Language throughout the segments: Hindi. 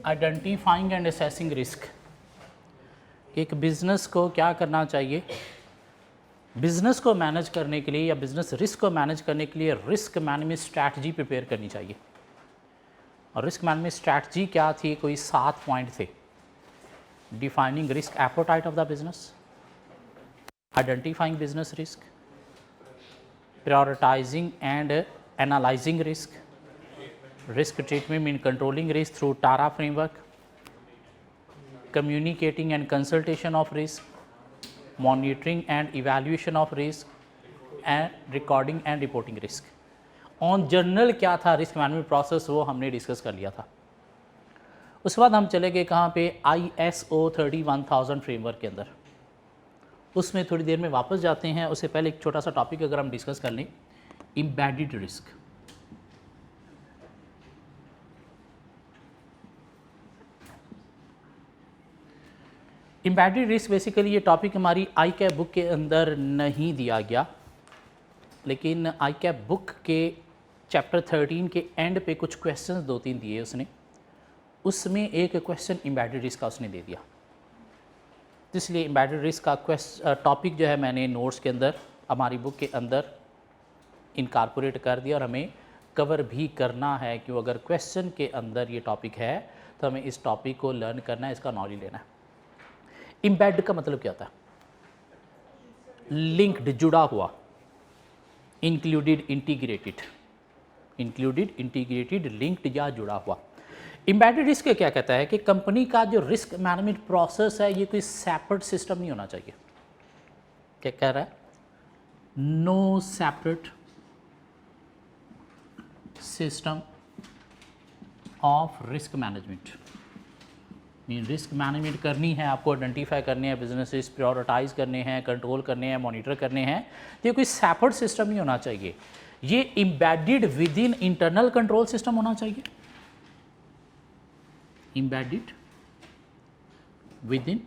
Identifying and assessing risk. एक बिज़नेस को क्या करना चाहिए, बिज़नेस को मैनेज करने के लिए या बिज़नेस रिस्क को मैनेज करने के लिए रिस्क मैनेजमेंट स्ट्रैटेजी प्रिपेयर करनी चाहिए। और रिस्क मैनेजमेंट स्ट्रैटेजी क्या थी, कोई 7 पॉइंट थे। Defining risk appetite of the business, identifying business risk, prioritising and analysing risk, risk treatment in controlling risk through TARA framework, communicating and consultation of risk, monitoring and evaluation of risk, and recording and reporting risk. On general क्या था रिस्क मैनेजमेंट प्रोसेस, वो हमने डिस्कस कर लिया था। उसके बाद हम चले गए कहाँ पे, ISO 31000 फ्रेमवर्क के अंदर। उसमें थोड़ी देर में वापस जाते हैं। उससे पहले एक छोटा सा टॉपिक अगर हम डिस्कस कर लें, embedded risk. Embedded risk basically ये टॉपिक हमारी आई कैप बुक के अंदर नहीं दिया गया, लेकिन आई कैप बुक के चैप्टर 13 के एंड पे कुछ क्वेश्चंस 2-3 दिए उसने, उसमें एक क्वेश्चन एम्बेडेड रिस्क का उसने दे दिया। तो इसलिए एम्बेडेड रिस्क का टॉपिक जो है मैंने नोट्स के अंदर हमारी बुक के अंदर इनकॉर्पोरेट कर दिया और हमें कवर भी करना है, क्यों अगर क्वेश्चन के अंदर ये टॉपिक है तो हमें इस टॉपिक को लर्न करना है, इसका नॉलेज लेना है। एम्बेड का मतलब क्या होता है, लिंक्ड, जुड़ा हुआ, included, integrated, included, integrated, linked या जुड़ा हुआ। एम्बेडेड रिस्क क्या कहता है कि कंपनी का जो रिस्क मैनेजमेंट प्रोसेस है ये कोई सेपरेट सिस्टम नहीं होना चाहिए। क्या कह रहा है, no separate system of risk management. Mean risk management करनी है, आपको आइडेंटिफाई करने हैं, बिजनेस रिस्क प्रायोरिटाइज करने हैं, कंट्रोल करने हैं, मॉनिटर करने हैं, तो ये कोई सेपरेट सिस्टम नहीं होना चाहिए। ये embedded with in internal control system होना चाहिए, embedded with in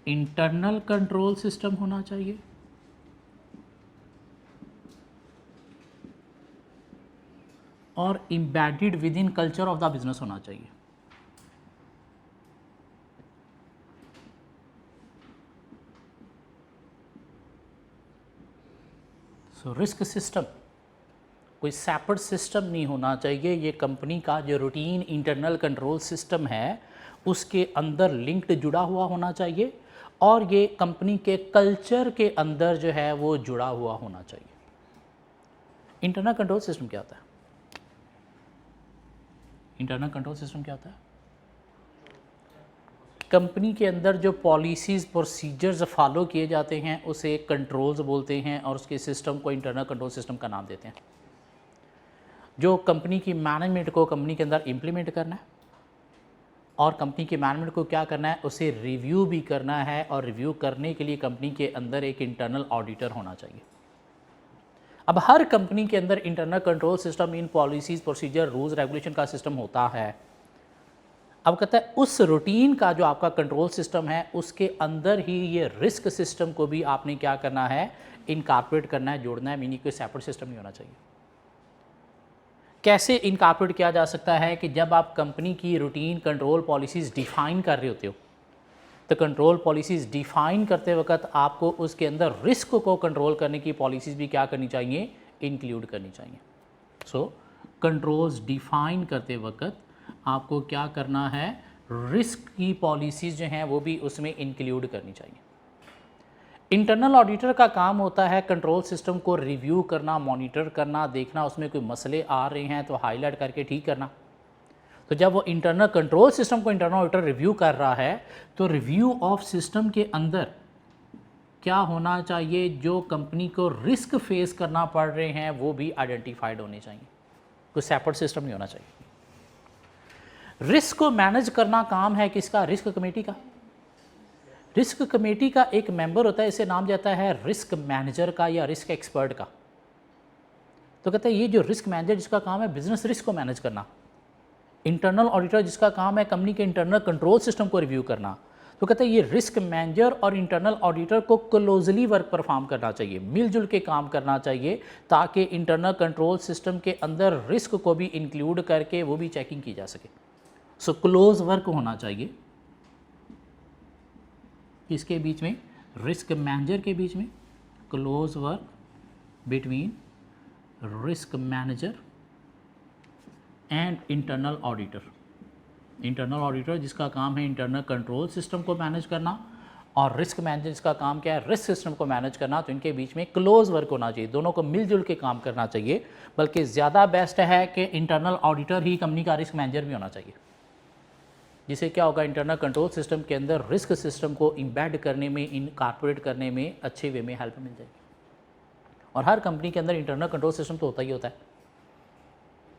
internal control system होना चाहिए, और embedded with in culture of the business होना चाहिए। सो रिस्क सिस्टम कोई सेपरेट सिस्टम नहीं होना चाहिए, ये कंपनी का जो रूटीन इंटरनल कंट्रोल सिस्टम है उसके अंदर लिंक्ड, जुड़ा हुआ होना चाहिए, और ये कंपनी के कल्चर के अंदर जो है वो जुड़ा हुआ होना चाहिए। इंटरनल कंट्रोल सिस्टम क्या होता है, इंटरनल कंट्रोल सिस्टम क्या होता है, कंपनी के अंदर जो पॉलिसीज़ प्रोसीजर्स फॉलो किए जाते हैं उसे कंट्रोल्स बोलते हैं, और उसके सिस्टम को इंटरनल कंट्रोल सिस्टम का नाम देते हैं। जो कंपनी की मैनेजमेंट को कंपनी के अंदर इम्प्लीमेंट करना है, और कंपनी के मैनेजमेंट को क्या करना है, उसे रिव्यू भी करना है, और रिव्यू करने के लिए कंपनी के अंदर एक इंटरनल ऑडिटर होना चाहिए। अब हर कंपनी के अंदर internal control system in policies procedure rules regulation का सिस्टम होता है। अब कहता है उस रूटीन का जो आपका कंट्रोल सिस्टम है उसके अंदर ही ये रिस्क सिस्टम को भी आपने क्या करना है, इनकॉर्पोरेट करना है, जोड़ना है, मीनिंग कोई सेपरेट सिस्टम नहीं होना चाहिए। कैसे इनकॉर्पोरेट किया जा सकता है कि जब आप कंपनी की रूटीन कंट्रोल पॉलिसीज़ डिफ़ाइन कर रहे होते हो, तो कंट्रोल पॉलिसीज़ डिफ़ाइन करते वक्त आपको उसके अंदर रिस्क को कंट्रोल करने की पॉलिसीज़ भी क्या करनी चाहिए, इंक्लूड करनी चाहिए। सो कंट्रोल्स डिफ़ाइन करते वक्त आपको क्या करना है, रिस्क की पॉलिसीज़ जो हैं वो भी उसमें इंक्लूड करनी चाहिए। इंटरनल ऑडिटर का काम होता है कंट्रोल सिस्टम को रिव्यू करना, मॉनिटर करना, देखना उसमें कोई मसले आ रहे हैं तो हाईलाइट करके ठीक करना। तो जब वो इंटरनल कंट्रोल सिस्टम को इंटरनल ऑडिटर रिव्यू कर रहा है तो रिव्यू ऑफ सिस्टम के अंदर क्या होना चाहिए, जो कंपनी को रिस्क फेस करना पड़ रहे हैं वो भी आइडेंटिफाइड होने चाहिए, कोई सेपरेट सिस्टम नहीं होना चाहिए। रिस्क को मैनेज करना काम है किसका, रिस्क कमेटी का। रिस्क कमेटी का एक मेंबर होता है, इसे नाम जाता है रिस्क मैनेजर का या रिस्क एक्सपर्ट का। तो कहते हैं ये जो रिस्क मैनेजर जिसका काम है बिजनेस रिस्क को मैनेज करना, इंटरनल ऑडिटर जिसका काम है कंपनी के इंटरनल कंट्रोल सिस्टम को रिव्यू करना, तो कहते हैं ये रिस्क मैनेजर और इंटरनल ऑडिटर को क्लोजली वर्क परफॉर्म करना चाहिए, मिलजुल के काम करना चाहिए, ताकि इंटरनल कंट्रोल सिस्टम के अंदर रिस्क को भी इंक्लूड करके वो भी चेकिंग की जा सके। सो क्लोज वर्क होना चाहिए किसके बीच में, रिस्क मैनेजर के बीच में, close work between risk manager and internal auditor. Internal auditor जिसका काम है इंटरनल कंट्रोल सिस्टम को मैनेज करना, और रिस्क मैनेजर जिसका काम क्या है, रिस्क सिस्टम को मैनेज करना। तो इनके बीच में क्लोज वर्क होना चाहिए, दोनों को मिलजुल के काम करना चाहिए। बल्कि ज़्यादा बेस्ट है कि इंटरनल ऑडिटर ही कंपनी का रिस्क मैनेजर भी होना चाहिए, जिससे क्या होगा, इंटरनल कंट्रोल सिस्टम के अंदर रिस्क सिस्टम को इम्बेड करने में, इनकॉर्पोरेट करने में अच्छे वे में हेल्प मिल जाएगी। और हर कंपनी के अंदर इंटरनल कंट्रोल सिस्टम तो होता ही होता है,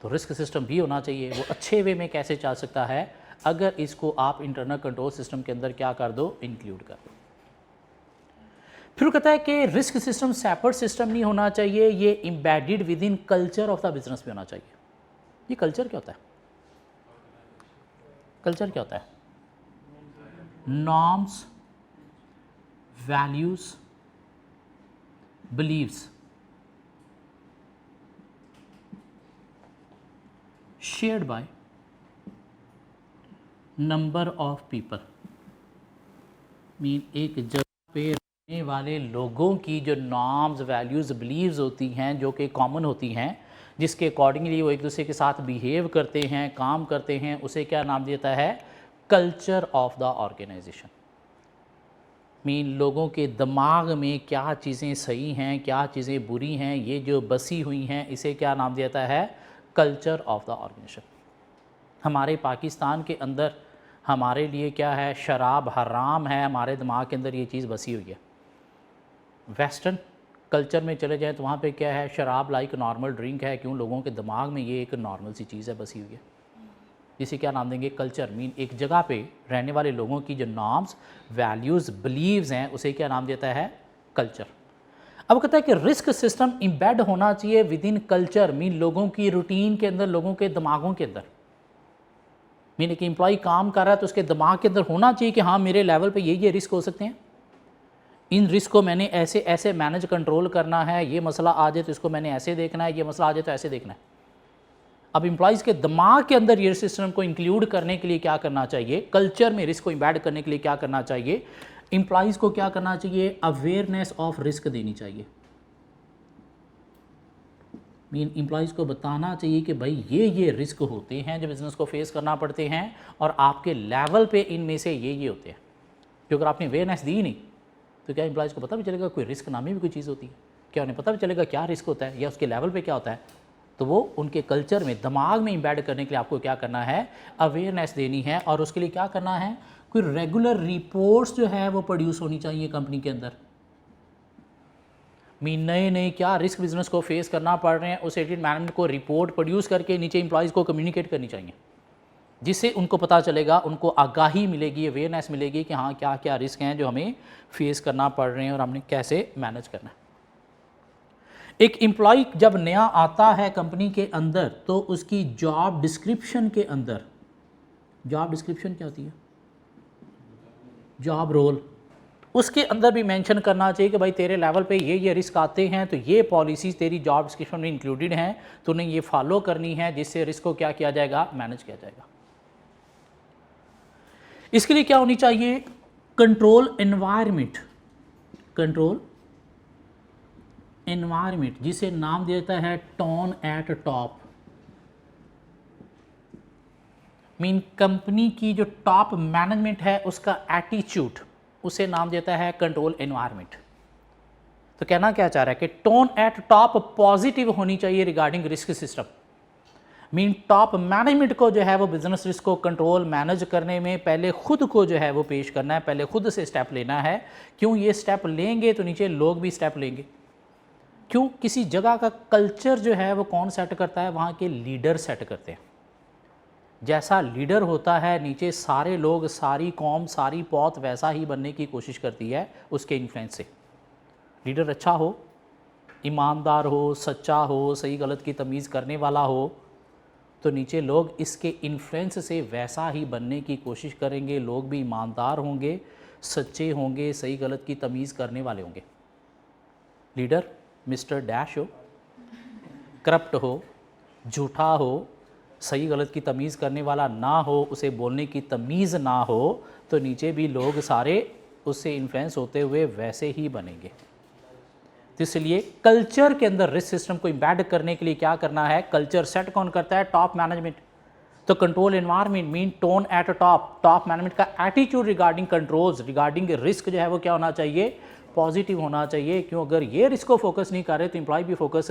तो रिस्क सिस्टम भी होना चाहिए। वो अच्छे वे में कैसे चल सकता है, अगर इसको आप इंटरनल कंट्रोल सिस्टम के अंदर क्या कर दो, इंक्लूड कर दो। फिर कहता है कि रिस्क सिस्टम सेपरेट सिस्टम नहीं होना चाहिए, ये embedded with in culture of the business भी होना चाहिए। ये कल्चर क्या होता है, कल्चर क्या होता है, norms, values, believes shared by number of people। Mean एक जगह पे रहने वाले लोगों की जो नॉर्म्स, वैल्यूज़, बिलीव्स होती हैं, जो कि कॉमन होती हैं, जिसके अकॉर्डिंगली वो एक दूसरे के साथ बिहेव करते हैं, काम करते हैं, उसे क्या नाम देता है, culture of the organisation. Mean लोगों के दिमाग में क्या चीज़ें सही हैं, क्या चीज़ें बुरी हैं, ये जो बसी हुई हैं, इसे क्या नाम देता है, कल्चर ऑफ द ऑर्गेनाइजेशन। हमारे पाकिस्तान के अंदर हमारे लिए क्या है, शराब हराम है, हमारे दिमाग के अंदर ये चीज़ बसी हुई है। वेस्टर्न कल्चर में चले जाएं तो वहाँ पे क्या है, शराब लाइक नॉर्मल ड्रिंक है, क्यों, लोगों के दिमाग में ये एक नॉर्मल सी चीज़ है, बसी हुई है। इसे क्या नाम देंगे, कल्चर। मीन एक जगह पे रहने वाले लोगों की जो नॉर्म्स, वैल्यूज़, बिलीव्स हैं, उसे क्या नाम देता है, कल्चर। अब कहता है कि रिस्क सिस्टम इम्बेड होना चाहिए विद इन कल्चर, मीन लोगों की रूटीन के अंदर, लोगों के दिमागों के अंदर। मीन एक एम्प्लॉय काम कर रहा है तो उसके दिमाग के अंदर होना चाहिए कि हाँ, मेरे लेवल पे ये रिस्क हो सकते हैं, इन रिस्क को मैंने ऐसे ऐसे मैनेज कंट्रोल करना है, ये मसला आ जाए तो इसको मैंने ऐसे देखना है, ये मसला आ जाए तो ऐसे देखना है। अब एम्प्लॉयज़ के दिमाग के अंदर ये सिस्टम को इंक्लूड करने के लिए क्या करना चाहिए, कल्चर में रिस्क को इम्बेड करने के लिए क्या करना चाहिए, एम्प्लॉयज़ को क्या करना चाहिए, अवेयरनेस ऑफ रिस्क देनी चाहिए। मीन एम्प्लॉयज़ को बताना चाहिए कि भाई ये रिस्क होते हैं जो बिज़नेस को फेस करना पड़ते हैं, और आपके लेवल पे इनमें से ये होते हैं। क्योंकि अगर आपने अवेयरनेस दी नहीं तो क्या एम्प्लॉयज़ को पता भी चलेगा कोई रिस्क नामी भी कोई चीज़ होती है, क्या उन्हें पता भी चलेगा क्या रिस्क होता है या उसके लेवल पे क्या होता है। तो वो उनके कल्चर में, दिमाग में इम्बेड करने के लिए आपको क्या करना है, अवेयरनेस देनी है। और उसके लिए क्या करना है, कोई रेगुलर रिपोर्ट्स जो है वो प्रोड्यूस होनी चाहिए कंपनी के अंदर। मीन नए नए क्या रिस्क बिजनेस को फेस करना पड़ रहे हैं, उस एडिट मैनेजमेंट को रिपोर्ट प्रोड्यूस करके नीचे एम्प्लॉयज़ को कम्युनिकेट करनी चाहिए, जिससे उनको पता चलेगा, उनको आगाही मिलेगी, अवेयरनेस मिलेगी कि हाँ क्या क्या रिस्क हैं जो हमें फेस करना पड़ रहे हैं और हमने कैसे मैनेज करना है। एक एम्प्लॉय जब नया आता है कंपनी के अंदर तो उसकी जॉब डिस्क्रिप्शन के अंदर, जॉब डिस्क्रिप्शन क्या होती है, जॉब रोल, उसके अंदर भी मेंशन करना चाहिए कि भाई तेरे लेवल पे ये रिस्क आते हैं, तो ये पॉलिसीज़ तेरी जॉब डिस्क्रिप्शन में इंक्लूडेड हैं, तूने ये फॉलो करनी है, जिससे रिस्क को क्या किया जाएगा, मैनेज किया जाएगा। इसके लिए क्या होनी चाहिए, कंट्रोल एनवायरनमेंट, कंट्रोल एनवायरनमेंट, जिसे नाम देता है tone at top. Mean company की जो टॉप मैनेजमेंट है उसका एटीट्यूड, उसे नाम देता है कंट्रोल एनवायरनमेंट। तो कहना क्या चाह रहा है कि टोन एट टॉप पॉजिटिव होनी चाहिए regarding risk system. Mean top management को जो है वो बिजनेस रिस्क को कंट्रोल मैनेज करने में पहले खुद को जो है वो पेश करना है, पहले खुद से स्टेप लेना है। क्यों ये स्टेप लेंगे तो नीचे लोग भी स्टेप लेंगे। क्यों, किसी जगह का कल्चर जो है वो कौन सेट करता है, वहाँ के लीडर सेट करते हैं। जैसा लीडर होता है नीचे सारे लोग, सारी कौम, सारी पौत वैसा ही बनने की कोशिश करती है उसके इन्फ्लुएंस से। लीडर अच्छा हो, ईमानदार हो, सच्चा हो, सही गलत की तमीज़ करने वाला हो, तो नीचे लोग इसके इन्फ्लुएंस से वैसा ही बनने की कोशिश करेंगे। लोग भी ईमानदार होंगे, सच्चे होंगे, सही गलत की तमीज़ करने वाले होंगे। लीडर मिस्टर डैश हो, करप्ट हो, झूठा हो, सही गलत की तमीज़ करने वाला ना हो, उसे बोलने की तमीज़ ना हो, तो नीचे भी लोग सारे उससे इन्फ्लुएंस होते हुए वैसे ही बनेंगे। तो इसलिए कल्चर के अंदर रिस्क सिस्टम को इम्बेड करने के लिए क्या करना है? कल्चर सेट कौन करता है? Top management. तो control environment mean tone at top. Top management का attitude regarding controls, regarding risk जो है वो क्या होना चाहिए? पॉजिटिव होना चाहिए। क्यों? अगर ये रिस्क को फोकस नहीं कर रहे तो एम्प्लॉय भी फोकस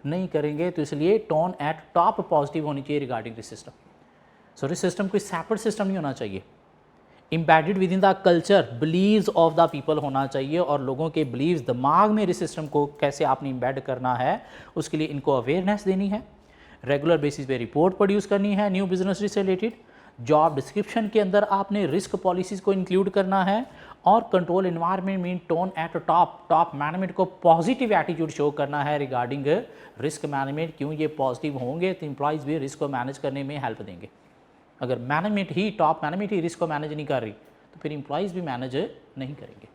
नहीं करेंगे। तो इसलिए टोन एट टॉप पॉजिटिव होनी चाहिए regarding risk system. So risk system कोई सेपरेट सिस्टम नहीं होना चाहिए। Embedded within the culture believes of the people होना चाहिए, और लोगों के बिलीव्स दिमाग में रिस्क सिस्टम को कैसे आपने इम्बेड करना है उसके लिए इनको अवेयरनेस देनी है। रेगुलर बेसिस पे रिपोर्ट प्रोड्यूस करनी है न्यू बिजनेस रिस्क से रिलेटेड। जॉब डिस्क्रिप्शन के अंदर आपने रिस्क पॉलिसीज़ को इंक्लूड करना है। और control environment mean tone at top. Top management को पॉजिटिव एटीट्यूड शो करना है रिगार्डिंग रिस्क मैनेजमेंट। क्यों? ये पॉजिटिव होंगे तो एम्प्लॉयज़ भी रिस्क को मैनेज करने में हेल्प देंगे। अगर मैनेजमेंट ही, टॉप मैनेजमेंट ही रिस्क को मैनेज नहीं कर रही तो फिर एम्प्लॉयज़ भी मैनेज नहीं करेंगे।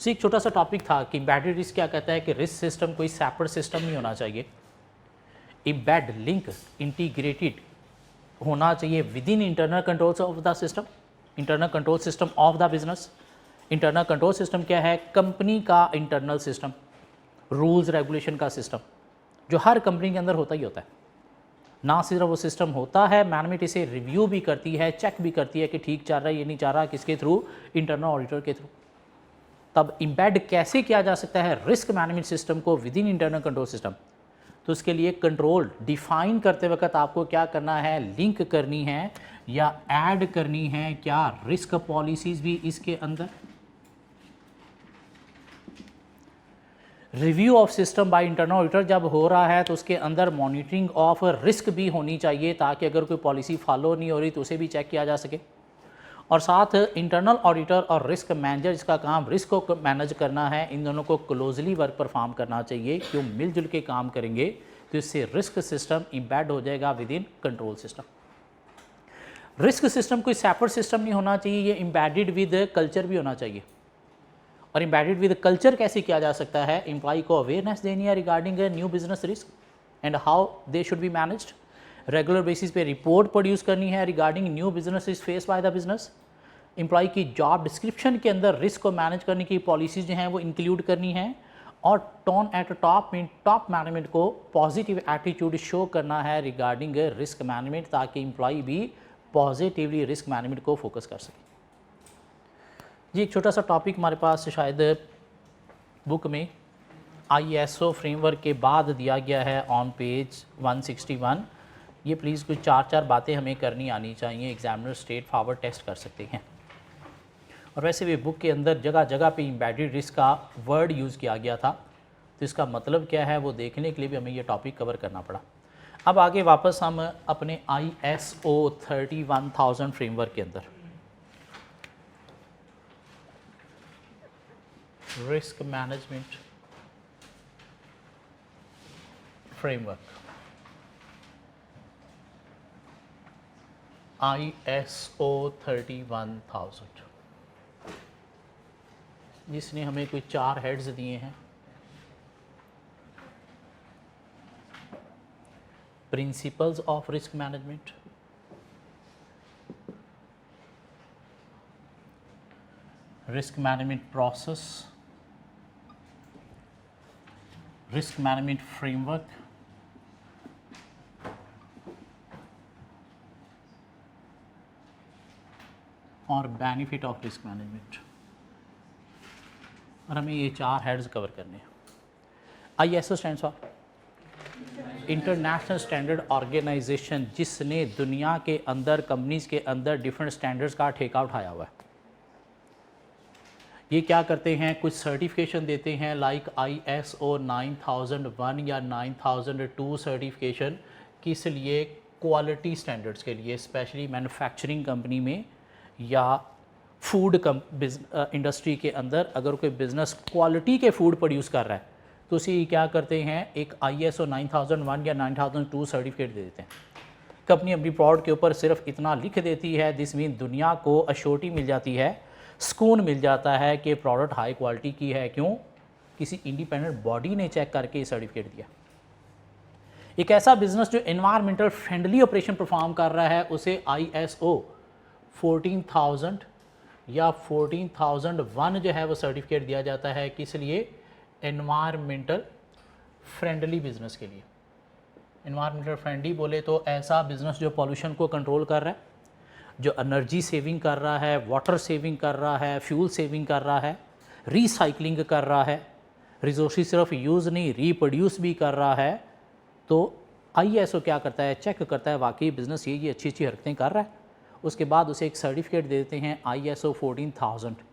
सो एक छोटा सा टॉपिक था कि एम्बेडेड रिस्क क्या कहता है कि रिस्क सिस्टम कोई सेपरेट सिस्टम नहीं होना चाहिए। एम्बेड, लिंक, इंटीग्रेटेड होना चाहिए with in internal controls of the system, internal control system of the business. Internal control system क्या है? कंपनी का इंटरनल सिस्टम, रूल्स रेगुलेशन का सिस्टम जो हर कंपनी के अंदर होता ही होता है। ना सिर्फ वो सिस्टम होता है, मैनेजमेंट इसे रिव्यू भी करती है, चेक भी करती है कि ठीक चल रहा है ये नहीं चल रहा। किसके थ्रू? इंटरनल ऑडिटर के थ्रू। तब इम्बेड कैसे किया जा सकता है रिस्क मैनेजमेंट सिस्टम को with in internal control system? तो उसके लिए कंट्रोल डिफाइन करते वक्त आपको क्या करना है? लिंक करनी है या ऐड करनी है क्या रिस्क पॉलिसीज़ भी इसके अंदर। Review of system by internal auditor जब हो रहा है तो उसके अंदर मॉनिटरिंग ऑफ रिस्क भी होनी चाहिए, ताकि अगर कोई पॉलिसी फॉलो नहीं हो रही तो उसे भी चेक किया जा सके। और साथ इंटरनल ऑडिटर और रिस्क मैनेजर जिसका काम रिस्क को मैनेज करना है, इन दोनों को क्लोजली वर्क परफॉर्म करना चाहिए। क्यों? मिलजुल के काम करेंगे तो इससे रिस्क सिस्टम इम्बेड हो जाएगा with in control system. Risk system कोई सेपरेट सिस्टम नहीं होना चाहिए, ये इम्बेडेड विद कल्चर भी होना चाहिए। और इम्बेडेड विद कल्चर कैसे किया जा सकता है? एम्प्लॉय को अवेयरनेस देनी है regarding new business risk and how they should be managed. Regular basis पे रिपोर्ट प्रोड्यूस करनी है regarding new business risk face by the business. Employ की जॉब डिस्क्रिप्शन के अंदर रिस्क को मैनेज करने की पॉलिसीज जो हैं वो इंक्लूड करनी है। और tone at top mean top management को पॉजिटिव एटीट्यूड शो करना है रिगार्डिंग रिस्क मैनेजमेंट, ताकि एम्प्लॉय भी पॉजिटिवली रिस्क मैनेजमेंट को फोकस कर सके। जी एक छोटा सा टॉपिक हमारे पास शायद बुक में ISO फ्रेमवर्क के बाद दिया गया है ऑन पेज 161। ये प्लीज़ कुछ 4 बातें हमें करनी आनी चाहिए, एग्जामिनर स्ट्रेट फॉरवर्ड टेस्ट कर सकते हैं। और वैसे भी बुक के अंदर जगह जगह पे एम्बेडेड रिस्क का वर्ड यूज़ किया गया था, तो इसका मतलब क्या है वो देखने के लिए भी हमें ये टॉपिक कवर करना पड़ा। अब आगे वापस हम अपने ISO 31000 फ्रेमवर्क के अंदर रिस्क मैनेजमेंट फ्रेमवर्क ISO 31000, जिसने हमें कोई 4 हेड्स दिए हैं। Principles of risk management, risk management process, risk management framework, और बेनिफिट ऑफ रिस्क मैनेजमेंट। और हमें ये 4 हेड्स कवर करने हैं। ISO stands for international standard organisation, जिसने दुनिया के अंदर कंपनीज के अंदर डिफरेंट स्टैंडर्ड्स का ठेका उठाया हुआ है। ये क्या करते हैं? कुछ सर्टिफिकेशन देते हैं लाइक ISO 9001 या 9002 सर्टिफिकेशन, किस लिए? क्वालिटी स्टैंडर्ड्स के लिए, स्पेशली मैन्युफैक्चरिंग कंपनी में या फूड इंडस्ट्री के अंदर अगर कोई बिज़नेस क्वालिटी के फूड प्रोड्यूस कर रहा है तो उसी क्या करते हैं, एक ISO 9001 या 9002 सर्टिफिकेट दे देते हैं। कंपनी अपनी प्रोडक्ट के ऊपर सिर्फ इतना लिख देती है, दिस मीन दुनिया को अश्योरिटी मिल जाती है, सुकून मिल जाता है कि प्रोडक्ट हाई क्वालिटी की है। क्यों? किसी इंडिपेंडेंट बॉडी ने चेक करके ये सर्टिफिकेट दिया। एक ऐसा बिजनेस जो एनवायरमेंटल फ्रेंडली ऑपरेशन परफॉर्म कर रहा है उसे ISO 14000 या 14001 जो है वो सर्टिफिकेट दिया जाता है। किस लिए? एनवायरमेंटल फ्रेंडली बिजनेस के लिए। एनवायरमेंटल फ्रेंडली बोले तो ऐसा बिजनेस जो पॉल्यूशन को कंट्रोल कर रहा है, जो एनर्जी सेविंग कर रहा है, वाटर सेविंग कर रहा है, फ्यूल सेविंग कर रहा है, रिसाइकलिंग कर रहा है, रिसोर्सेज सिर्फ यूज़ नहीं रिप्रोड्यूस भी कर रहा है। तो ISO क्या करता है? चेक करता है वाकई बिज़नेस ये अच्छी अच्छी हरकतें कर रहा है। उसके बाद उसे एक सर्टिफिकेट दे देते हैं ISO 14000।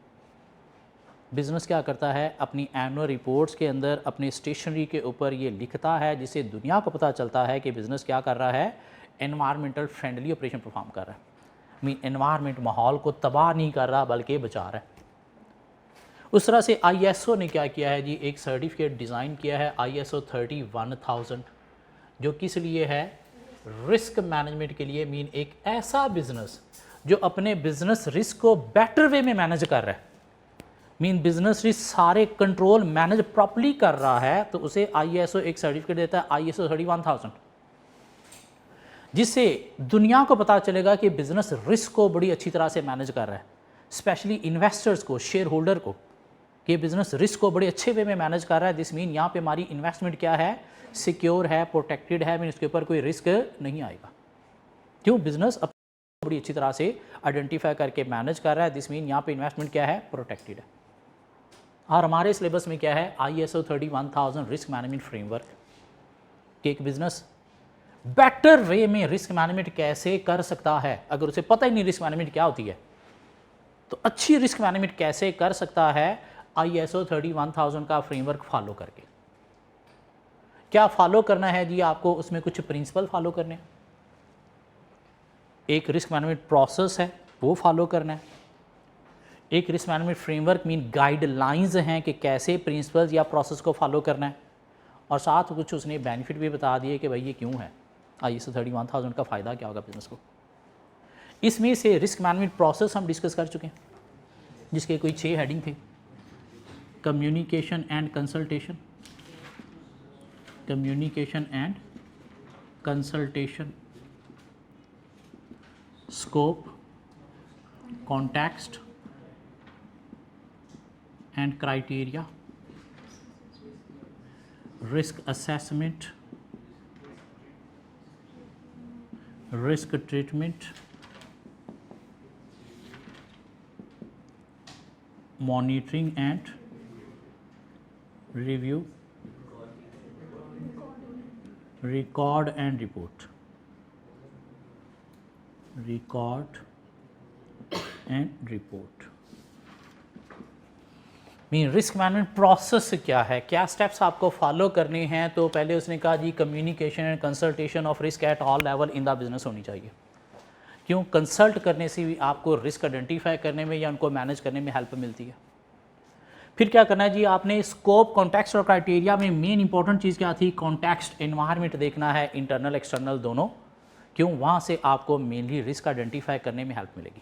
बिज़नेस क्या करता है? अपनी एनुअल रिपोर्ट्स के अंदर अपनी स्टेशनरी के ऊपर ये लिखता है, जिससे दुनिया को पता चलता है कि बिज़नेस क्या कर रहा है, एनवायरमेंटल फ्रेंडली ऑपरेशन परफॉर्म कर रहा है। मीन एनवायरमेंट माहौल को तबाह नहीं कर रहा बल्कि बचा रहा है। उस तरह से ISO ने क्या किया है जी, एक सर्टिफिकेट डिज़ाइन किया है ISO 31000, जो किस लिए है? रिस्क मैनेजमेंट के लिए। मीन एक ऐसा बिजनेस जो अपने बिजनेस रिस्क को बेटर वे में मैनेज कर रहा है, मीन बिजनेस रिस्क सारे कंट्रोल मैनेज प्रॉपर्ली कर रहा है, तो उसे ISO एक सर्टिफिकेट देता है ISO 31000, जिससे दुनिया को पता चलेगा कि बिजनेस रिस्क को बड़ी अच्छी तरह से मैनेज कर रहा है, स्पेशली इन्वेस्टर्स को, शेयर होल्डर को, कि बिजनेस रिस्क को बड़े अच्छे वे में मैनेज कर रहा है। दिस मीन यहाँ पे हमारी इन्वेस्टमेंट क्या है? सिक्योर है, प्रोटेक्टेड है, मीन इसके ऊपर कोई रिस्क नहीं आएगा। क्यों? बिजनेस अब बड़ी अच्छी तरह से आइडेंटिफाई करके मैनेज कर रहा है। दिस मीन यहाँ पे इन्वेस्टमेंट क्या है? प्रोटेक्टेड है। और हमारे सिलेबस में क्या है? ISO 31000 रिस्क मैनेजमेंट फ्रेमवर्क, कि एक बिजनेस बेटर वे में रिस्क मैनेजमेंट कैसे कर सकता है। अगर उसे पता ही नहीं रिस्क मैनेजमेंट क्या होती है, तो अच्छी रिस्क मैनेजमेंट कैसे कर सकता है? ISO 31000 का फ्रेमवर्क फॉलो करके। क्या फॉलो करना है जी? आपको उसमें कुछ प्रिंसिपल फॉलो करने हैं, एक रिस्क मैनेजमेंट प्रोसेस है वो फॉलो करना है, एक risk management framework mean guidelines हैं कि कैसे प्रिंसिपल्स या प्रोसेस को फॉलो करना है, और साथ कुछ उसने बेनिफिट भी बता दिए कि भाई ये क्यों है, ISO 31000 का फ़ायदा क्या होगा बिजनेस को। इसमें से रिस्क मैनेजमेंट प्रोसेस हम डिस्कस कर चुके हैं, जिसके कोई 6 हेडिंग थे। Communication and consultation, communication and consultation, scope, context and criteria, risk assessment, risk treatment, monitoring and review, record and report, record and report. Mean risk management process क्या है, क्या स्टेप्स आपको फॉलो करने हैं। तो पहले उसने कहा जी communication and consultation of risk at all level in the business होनी चाहिए। क्यों? कंसल्ट करने से भी आपको रिस्क आइडेंटिफाई करने में या उनको मैनेज करने में हेल्प मिलती है। फिर क्या करना है जी? आपने स्कोप, कॉन्टेक्स्ट और क्राइटेरिया में मेन इंपॉर्टेंट चीज़ क्या थी? कॉन्टेक्स्ट, एनवायरनमेंट देखना है, इंटरनल एक्सटर्नल दोनों। क्यों? वहाँ से आपको मेनली रिस्क आइडेंटिफाई करने में हेल्प मिलेगी।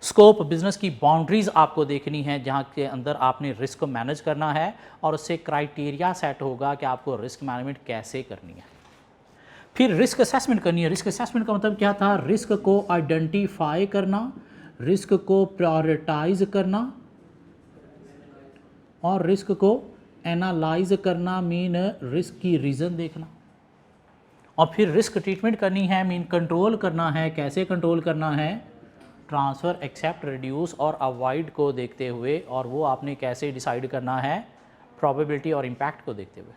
स्कोप, बिजनेस की बाउंड्रीज आपको देखनी है जहाँ के अंदर आपने रिस्क को मैनेज करना है, और उससे क्राइटेरिया सेट होगा कि आपको रिस्क मैनेजमेंट कैसे करनी है। फिर रिस्क असेसमेंट करनी है। रिस्क असेसमेंट का मतलब क्या था? रिस्क को आइडेंटिफाई करना, रिस्क को प्रायोरिटाइज करना और रिस्क को एनालाइज करना, मीन रिस्क की रीज़न देखना। और फिर रिस्क ट्रीटमेंट करनी है, मीन कंट्रोल करना है। कैसे कंट्रोल करना है? ट्रांसफ़र, एक्सेप्ट, रिड्यूस और अवॉइड को देखते हुए, और वो आपने कैसे डिसाइड करना है? प्रोबेबिलिटी और इम्पैक्ट को देखते हुए।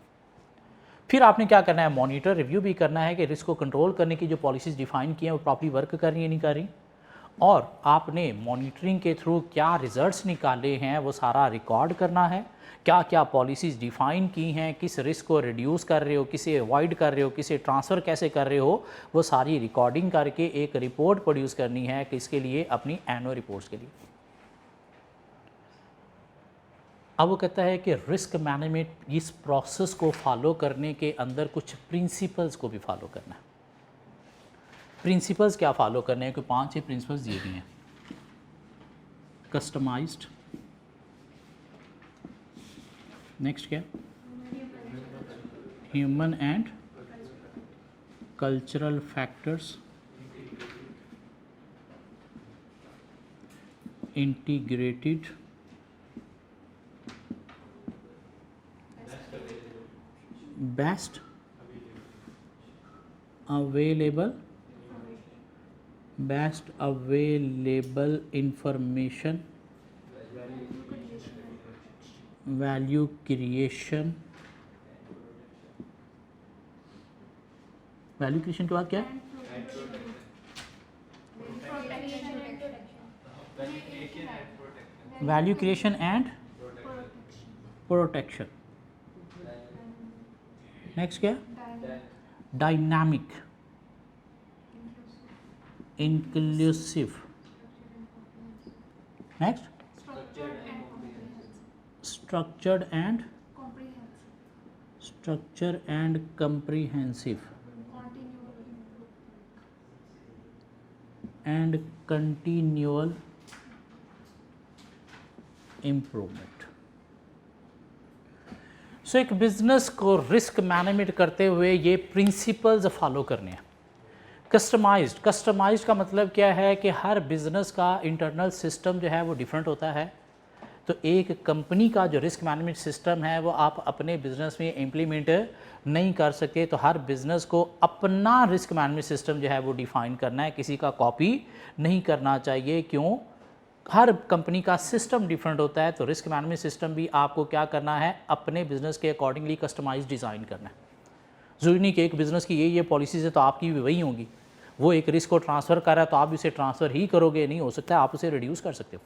फिर आपने क्या करना है? मॉनिटर, रिव्यू भी करना है कि रिस्क को कंट्रोल करने की जो पॉलिसीज़ डिफ़ाइन की हैं वो प्रॉपर्ली वर्क कर रही है नहीं कर रही, और आपने मॉनिटरिंग के थ्रू क्या रिजल्ट्स निकाले हैं वो सारा रिकॉर्ड करना है। क्या क्या पॉलिसीज़ डिफ़ाइन की हैं, किस रिस्क को रिड्यूस कर रहे हो, किसे अवॉइड कर रहे हो, किसे ट्रांसफ़र कैसे कर रहे हो, वो सारी रिकॉर्डिंग करके एक रिपोर्ट प्रोड्यूस करनी है। किसके लिए? अपनी एनुअल रिपोर्ट्स के लिए। अब वो कहता है कि रिस्क मैनेजमेंट इस प्रोसेस को फॉलो करने के अंदर कुछ प्रिंसिपल्स को भी फॉलो करना है। प्रिंसिपल्स क्या फॉलो करने हैं, कोई 5-6 प्रिंसिपल्स दिए गए हैं। कस्टमाइज्ड, नेक्स्ट क्या, human and cultural factors, integrated, best available information, value creation. Value creation के बाद क्या है, value creation and protection. Next क्या, dynamic, inclusive, next structured and comprehensive and continual improvement. So एक बिजनेस को रिस्क मैनेजमेंट करते हुए ये प्रिंसिपल्स फॉलो करने हैं। कस्टमाइज्ड का मतलब क्या है कि हर बिजनेस का इंटरनल सिस्टम जो है वो डिफरेंट होता है। तो एक कंपनी का जो रिस्क मैनेजमेंट सिस्टम है वो आप अपने बिजनेस में इम्प्लीमेंट नहीं कर सकते। तो हर बिजनेस को अपना रिस्क मैनेजमेंट सिस्टम जो है वो डिफ़ाइन करना है, किसी का कॉपी नहीं करना चाहिए। क्यों, हर कंपनी का सिस्टम डिफरेंट होता है। तो रिस्क मैनेजमेंट सिस्टम भी आपको क्या करना है, अपने बिजनेस के अकॉर्डिंगली कस्टमाइज डिज़ाइन करना है। ज़रूरी नहीं कि एक बिज़नेस की ये पॉलिसीज़ है तो आपकी भी वही होंगी। वो एक रिस्क को ट्रांसफ़र कर रहा है तो आप उसे ट्रांसफ़र ही करोगे, नहीं हो सकता है आप उसे रिड्यूस कर सकते हो,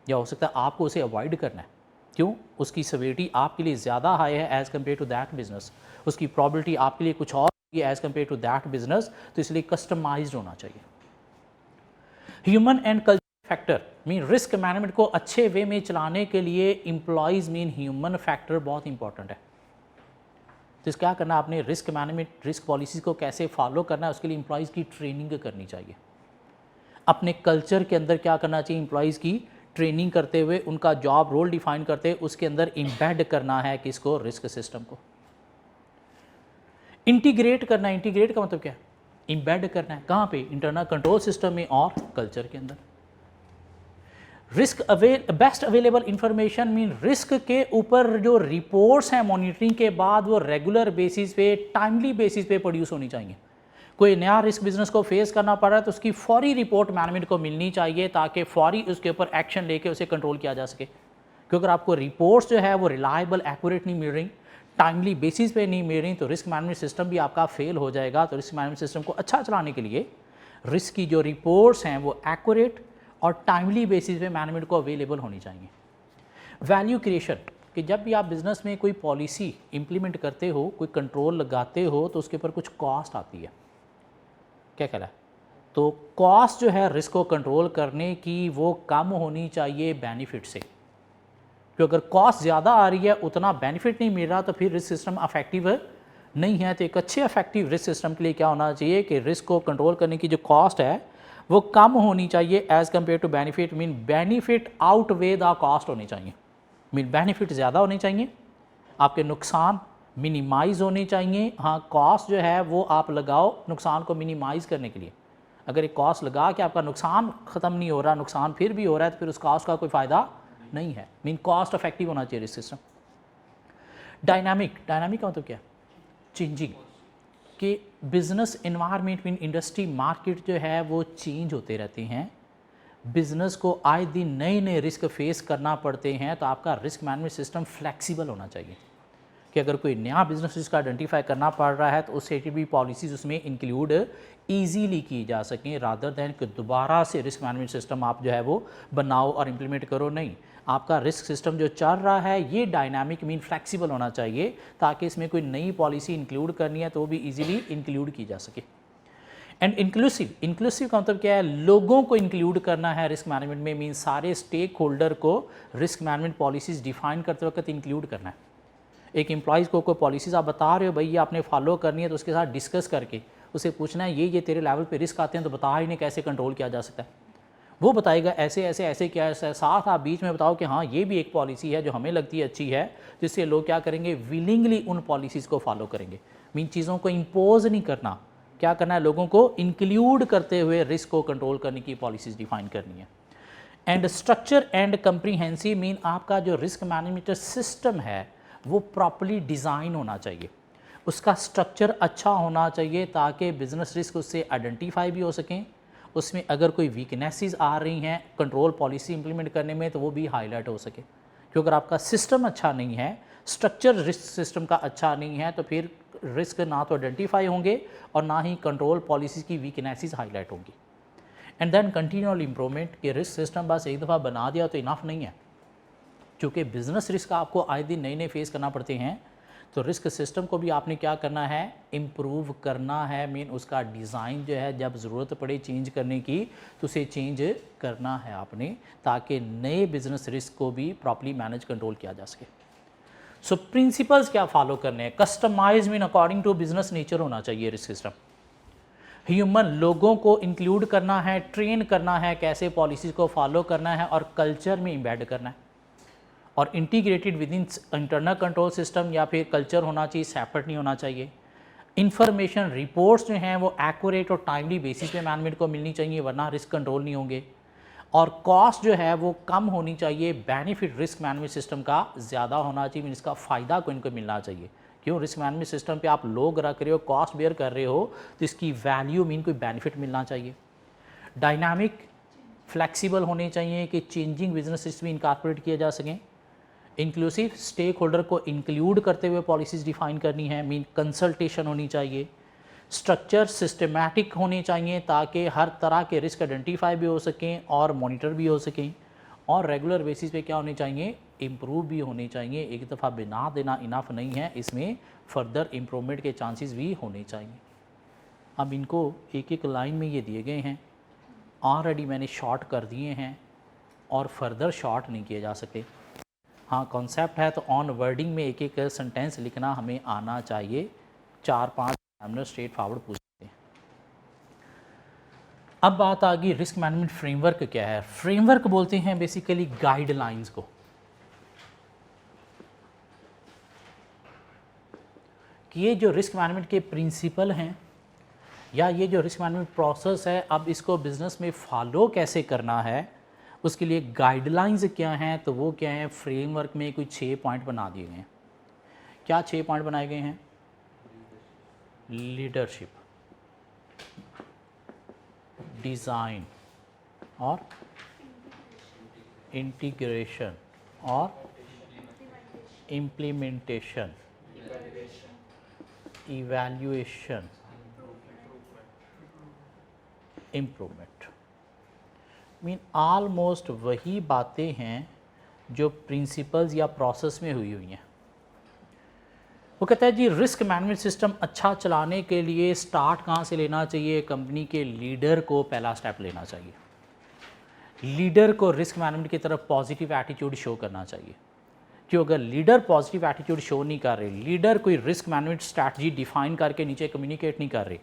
या हो सकता है आपको उसे अवॉइड करना है। क्यों, उसकी सेवेरिटी आपके लिए ज़्यादा हाई है as compare to that business, उसकी प्रॉबिलिटी आपके लिए कुछ और है as compare to that business, तो इसलिए कस्टमाइज्ड होना चाहिए। Human and culture factor mean risk management को अच्छे वे में चलाने के लिए एम्प्लॉयज़ मीन ह्यूमन फैक्टर बहुत इंपॉर्टेंट है। तो इस क्या करना, आपने रिस्क मैनेजमेंट रिस्क पॉलिसीज़ को कैसे फॉलो करना है, उसके लिए एम्प्लॉयज़ की ट्रेनिंग करनी चाहिए। अपने कल्चर के अंदर क्या करना चाहिए, एम्प्लॉयज़ की ट्रेनिंग करते हुए उनका जॉब रोल डिफाइन करते हुए उसके अंदर इम्बेड करना है किसको, रिस्क सिस्टम को। इंटीग्रेट करना है, इंटीग्रेट का मतलब क्या है, इम्बेड करना है। कहाँ पे, इंटरनल कंट्रोल सिस्टम में और कल्चर के अंदर। Best available information mean risk के ऊपर जो रिपोर्ट्स हैं मॉनिटरिंग के बाद वो रेगुलर बेसिस पे, टाइमली बेसिस पे प्रोड्यूस होनी चाहिए। कोई नया रिस्क बिजनेस को फेस करना पड़ रहा है तो उसकी फौरी रिपोर्ट मैनेजमेंट को मिलनी चाहिए ताकि फौरी उसके ऊपर एक्शन लेके उसे कंट्रोल किया जा सके। क्योंकि अगर आपको रिपोर्ट्स जो है वो रिलायबल एक्यूरेट नहीं मिल रही, टाइमली बेसिस पे नहीं मिल रही, तो रिस्क मैनेजमेंट सिस्टम भी आपका फेल हो जाएगा। तो रिस्क मैनेजमेंट सिस्टम को अच्छा चलाने के लिए रिस्क की जो रिपोर्ट्स हैं वो एक्यूरेट और टाइमली बेसिस पे मैनेजमेंट को अवेलेबल होनी चाहिए। वैल्यू क्रिएशन, कि जब भी आप बिज़नेस में कोई पॉलिसी इंप्लीमेंट करते हो, कोई कंट्रोल लगाते हो, तो उसके ऊपर कुछ कॉस्ट आती है। क्या कह रहा है, तो कॉस्ट जो है रिस्क को कंट्रोल करने की वो कम होनी चाहिए बेनिफिट से। क्योंकि अगर कॉस्ट ज़्यादा आ रही है, उतना बेनिफिट नहीं मिल रहा, तो फिर रिस्क सिस्टम अफेक्टिव नहीं है। तो एक अच्छे अफेक्टिव रिस्क सिस्टम के लिए क्या होना चाहिए कि रिस्क को कंट्रोल करने की जो कॉस्ट है वो कम होनी चाहिए as compare to benefit. Mean benefit outweigh the cost होनी चाहिए। मीन बेनिफिट ज़्यादा होने चाहिए, आपके नुकसान मिनिमाइज़ होने चाहिए। हाँ, कॉस्ट जो है वो आप लगाओ नुकसान को मिनिमाइज़ करने के लिए। अगर एक कॉस्ट लगा कि आपका नुकसान ख़त्म नहीं हो रहा, नुकसान फिर भी हो रहा है, तो फिर उस कॉस्ट का कोई फ़ायदा नहीं है। मीन कॉस्ट इफेक्टिव होना चाहिए रिस्क सिस्टम। डायनामिक का मतलब क्या है, चेंजिंग, कि business environment mean industry market जो है वो चेंज होते रहते हैं। बिज़नेस को आए दिन नए नए रिस्क फेस करना पड़ते हैं। तो आपका रिस्क मैनेजमेंट सिस्टम फ्लेक्सिबल होना चाहिए कि अगर कोई नया बिजनेस इसका आइडेंटिफाई करना पड़ रहा है तो उससे भी पॉलिसीज़ उसमें इंक्लूड ईजीली की जा सकें, रादर दैन कि दोबारा से रिस्क मैनेजमेंट सिस्टम आप जो है वो बनाओ और इम्प्लीमेंट करो। नहीं, आपका रिस्क सिस्टम जो चल रहा है ये डायनामिक मीन फ्लेक्सिबल होना चाहिए ताकि इसमें कोई नई पॉलिसी इंक्लूड करनी है तो वो भी ईजीली इंक्लूड की जा सके। एंड इंक्लूसिव का मतलब क्या है, लोगों को इंक्लूड करना है रिस्क मैनेजमेंट में, मीन सारे स्टेक होल्डर को रिस्क मैनेजमेंट पॉलिसीज़ डिफाइन करते वक्त इंक्लूड करना है। एक एम्प्लॉइज़ को कोई पॉलिसीज़ आप बता रहे हो भाई ये आपने फॉलो करनी है, तो उसके साथ डिस्कस करके उसे पूछना है ये तेरे लेवल पे रिस्क आते हैं तो बता इन्हें कैसे कंट्रोल किया जा सकता है। वो बताएगा ऐसे ऐसे ऐसे क्या है, साथ आप बीच में बताओ कि हाँ ये भी एक पॉलिसी है जो हमें लगती है अच्छी है, जिससे लोग क्या करेंगे, विलिंगली उन पॉलिसीज़ को फॉलो करेंगे। मीन चीज़ों को इम्पोज नहीं करना, क्या करना है, लोगों को इंक्लूड करते हुए रिस्क को कंट्रोल करने की पॉलिसीज़ डिफाइन करनी है। And structure and comprehensive, mean आपका जो रिस्क मैनेजमेंट सिस्टम है वो प्रॉपर्ली डिज़ाइन होना चाहिए, उसका स्ट्रक्चर अच्छा होना चाहिए ताकि बिजनेस रिस्क उससे आइडेंटिफाई भी हो सकें, उसमें अगर कोई वीकनेसेस आ रही हैं कंट्रोल पॉलिसी इंप्लीमेंट करने में तो वो भी हाईलाइट हो सके। क्योंकि अगर आपका सिस्टम अच्छा नहीं है, स्ट्रक्चर रिस्क सिस्टम का अच्छा नहीं है, तो फिर रिस्क ना तो आइडेंटिफाई होंगे और ना ही कंट्रोल पॉलिसीज़ की वीकनेसेस हाईलाइट होंगी। एंड देन कंटिन्यूअल इंप्रूवमेंट, कि रिस्क सिस्टम बस एक दफ़ा बना दिया तो इनफ नहीं है, क्योंकि बिज़नेस रिस्क आपको आए दिन नए नए फेस करना पड़ते हैं, तो रिस्क सिस्टम को भी आपने क्या करना है, इम्प्रूव करना है। मीन उसका डिज़ाइन जो है जब ज़रूरत पड़े चेंज करने की तो उसे चेंज करना है आपने, ताकि नए बिज़नेस रिस्क को भी प्रॉपर्ली मैनेज कंट्रोल किया जा सके। सो प्रिंसिपल्स क्या फॉलो करने हैं, customise mean according to business nature होना चाहिए रिस्क सिस्टम। ह्यूमन लोगों को इंक्लूड करना है, ट्रेन करना है कैसे पॉलिसीज़ को फॉलो करना है और कल्चर में इम्बेड करना है, और integrated with in internal control system या फिर कल्चर होना चाहिए, सेपरेट नहीं होना चाहिए। इन्फॉर्मेशन रिपोर्ट्स जो हैं वो एक्यूरेट और टाइमली बेसिस पे मैनेजमेंट को मिलनी चाहिए, वरना रिस्क कंट्रोल नहीं होंगे। और कॉस्ट जो है वो कम होनी चाहिए, बेनिफिट रिस्क मैनेजमेंट सिस्टम का ज़्यादा होना चाहिए, मीन इसका फ़ायदा को इनको मिलना चाहिए। क्यों, रिस्क मैनेजमेंट सिस्टम पे आप लोग रख रहे हो, कॉस्ट बेयर कर रहे हो, तो इसकी वैल्यू मीन कोई बेनिफिट मिलना चाहिए। डायनामिक फ्लैक्सीबल होने चाहिए कि चेंजिंग बिजनेस भी इनकॉर्पोरेट किए जा सकें। इंक्लूसिव, स्टेक होल्डर को इंक्लूड करते हुए पॉलिसीज़ डिफाइन करनी है, मीन कंसल्टेशन होनी चाहिए। स्ट्रक्चर सिस्टमैटिक होने चाहिए ताकि हर तरह के रिस्क आइडेंटिफाई भी हो सकें और मॉनिटर भी हो सकें, और रेगुलर बेसिस पे क्या होने चाहिए, इम्प्रूव भी होने चाहिए। एक दफ़ा बना देना इनफ नहीं है, इसमें फर्दर इम्प्रूवमेंट के चांसेस भी होने चाहिए। अब इनको एक एक लाइन में ये दिए गए हैं, ऑलरेडी मैंने शॉर्ट कर दिए हैं और फर्दर शॉर्ट नहीं किए जा सकते। हाँ, कॉन्सेप्ट है तो ऑन वर्डिंग में एक एक सेंटेंस लिखना हमें आना चाहिए, 4-5 एग्जामिनर स्ट्रेट फॉरवर्ड पूछते हैं। अब बात आ गई रिस्क मैनेजमेंट फ्रेमवर्क क्या है। फ्रेमवर्क बोलते हैं बेसिकली गाइडलाइंस को, कि ये जो रिस्क मैनेजमेंट के प्रिंसिपल हैं या ये जो रिस्क मैनेजमेंट प्रोसेस है, अब इसको बिज़नेस में फॉलो कैसे करना है, उसके लिए गाइडलाइंस क्या हैं, तो वो क्या है, फ्रेमवर्क में कोई 6 पॉइंट बना दिए गए हैं। क्या 6 पॉइंट बनाए गए हैं, लीडरशिप, डिज़ाइन और इंटीग्रेशन और implementation, evaluation, improvement. Mean almost वही बातें हैं जो प्रिंसिपल्स या प्रोसेस में हुई हैं। वो कहता है जी रिस्क मैनेजमेंट सिस्टम अच्छा चलाने के लिए स्टार्ट कहाँ से लेना चाहिए, कंपनी के लीडर को पहला स्टेप लेना चाहिए। लीडर को रिस्क मैनेजमेंट की तरफ पॉजिटिव एटीट्यूड शो करना चाहिए, क्यों, अगर लीडर पॉजिटिव एटीट्यूड शो नहीं कर रहे, लीडर कोई रिस्क मैनेजमेंट स्ट्रैटेजी डिफाइन करके नीचे कम्युनिकेट नहीं कर रहे,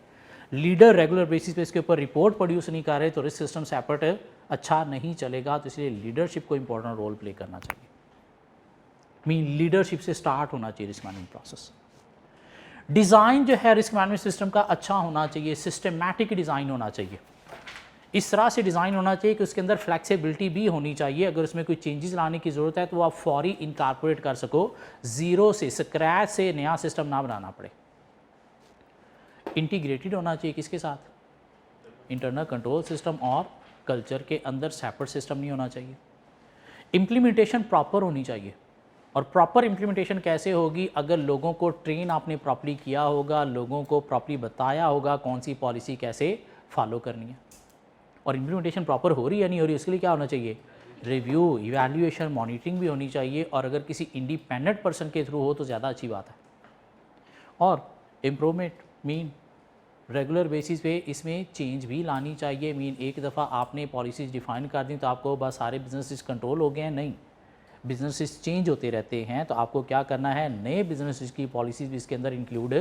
लीडर रेगुलर बेसिस पे इसके ऊपर रिपोर्ट प्रोड्यूस नहीं कर रहे, तो रिस्क सिस्टम सेपरेट अच्छा नहीं चलेगा। तो इसलिए लीडरशिप को इंपॉर्टेंट रोल प्ले करना चाहिए। मीन लीडरशिप से स्टार्ट होना चाहिए रिस्क मैनेजमेंट प्रोसेस। डिज़ाइन जो है रिस्क मैनेजमेंट सिस्टम का अच्छा होना चाहिए, सिस्टमैटिक डिज़ाइन होना चाहिए। इस तरह से डिज़ाइन होना चाहिए कि उसके अंदर फ्लैक्सिबिलिटी भी होनी चाहिए, अगर उसमें कोई चेंजेस लाने की ज़रूरत है तो आप फौरी इनकॉर्पोरेट कर सको, ज़ीरो से स्क्रैच से नया सिस्टम ना बनाना पड़े। इंटीग्रेटेड होना चाहिए किसके साथ, इंटरनल कंट्रोल सिस्टम और कल्चर के अंदर सेपरेट सिस्टम नहीं होना चाहिए। इम्प्लीमेंटेशन प्रॉपर होनी चाहिए, और प्रॉपर इम्प्लीमेंटेशन कैसे होगी, अगर लोगों को ट्रेन आपने प्रॉपर्ली किया होगा, लोगों को प्रॉपर्ली बताया होगा कौन सी पॉलिसी कैसे फॉलो करनी है। और इम्प्लीमेंटेशन प्रॉपर हो रही है नहीं हो रही, उसके लिए क्या होना चाहिए, रिव्यू, इवैल्यूएशन, मॉनिटरिंग भी होनी चाहिए, और अगर किसी इंडिपेंडेंट पर्सन के थ्रू हो तो ज़्यादा अच्छी बात है। और इम्प्रूवमेंट मीन रेगुलर बेसिस पे इसमें चेंज भी लानी चाहिए। मीन एक दफ़ा आपने पॉलिसीज़ डिफ़ाइन कर दी तो आपको बस सारे बिजनेसेस कंट्रोल हो गए हैं, नहीं, बिजनेसेस चेंज होते रहते हैं। तो आपको क्या करना है, नए बिजनेसेस की पॉलिसीज़ भी इसके अंदर इंक्लूड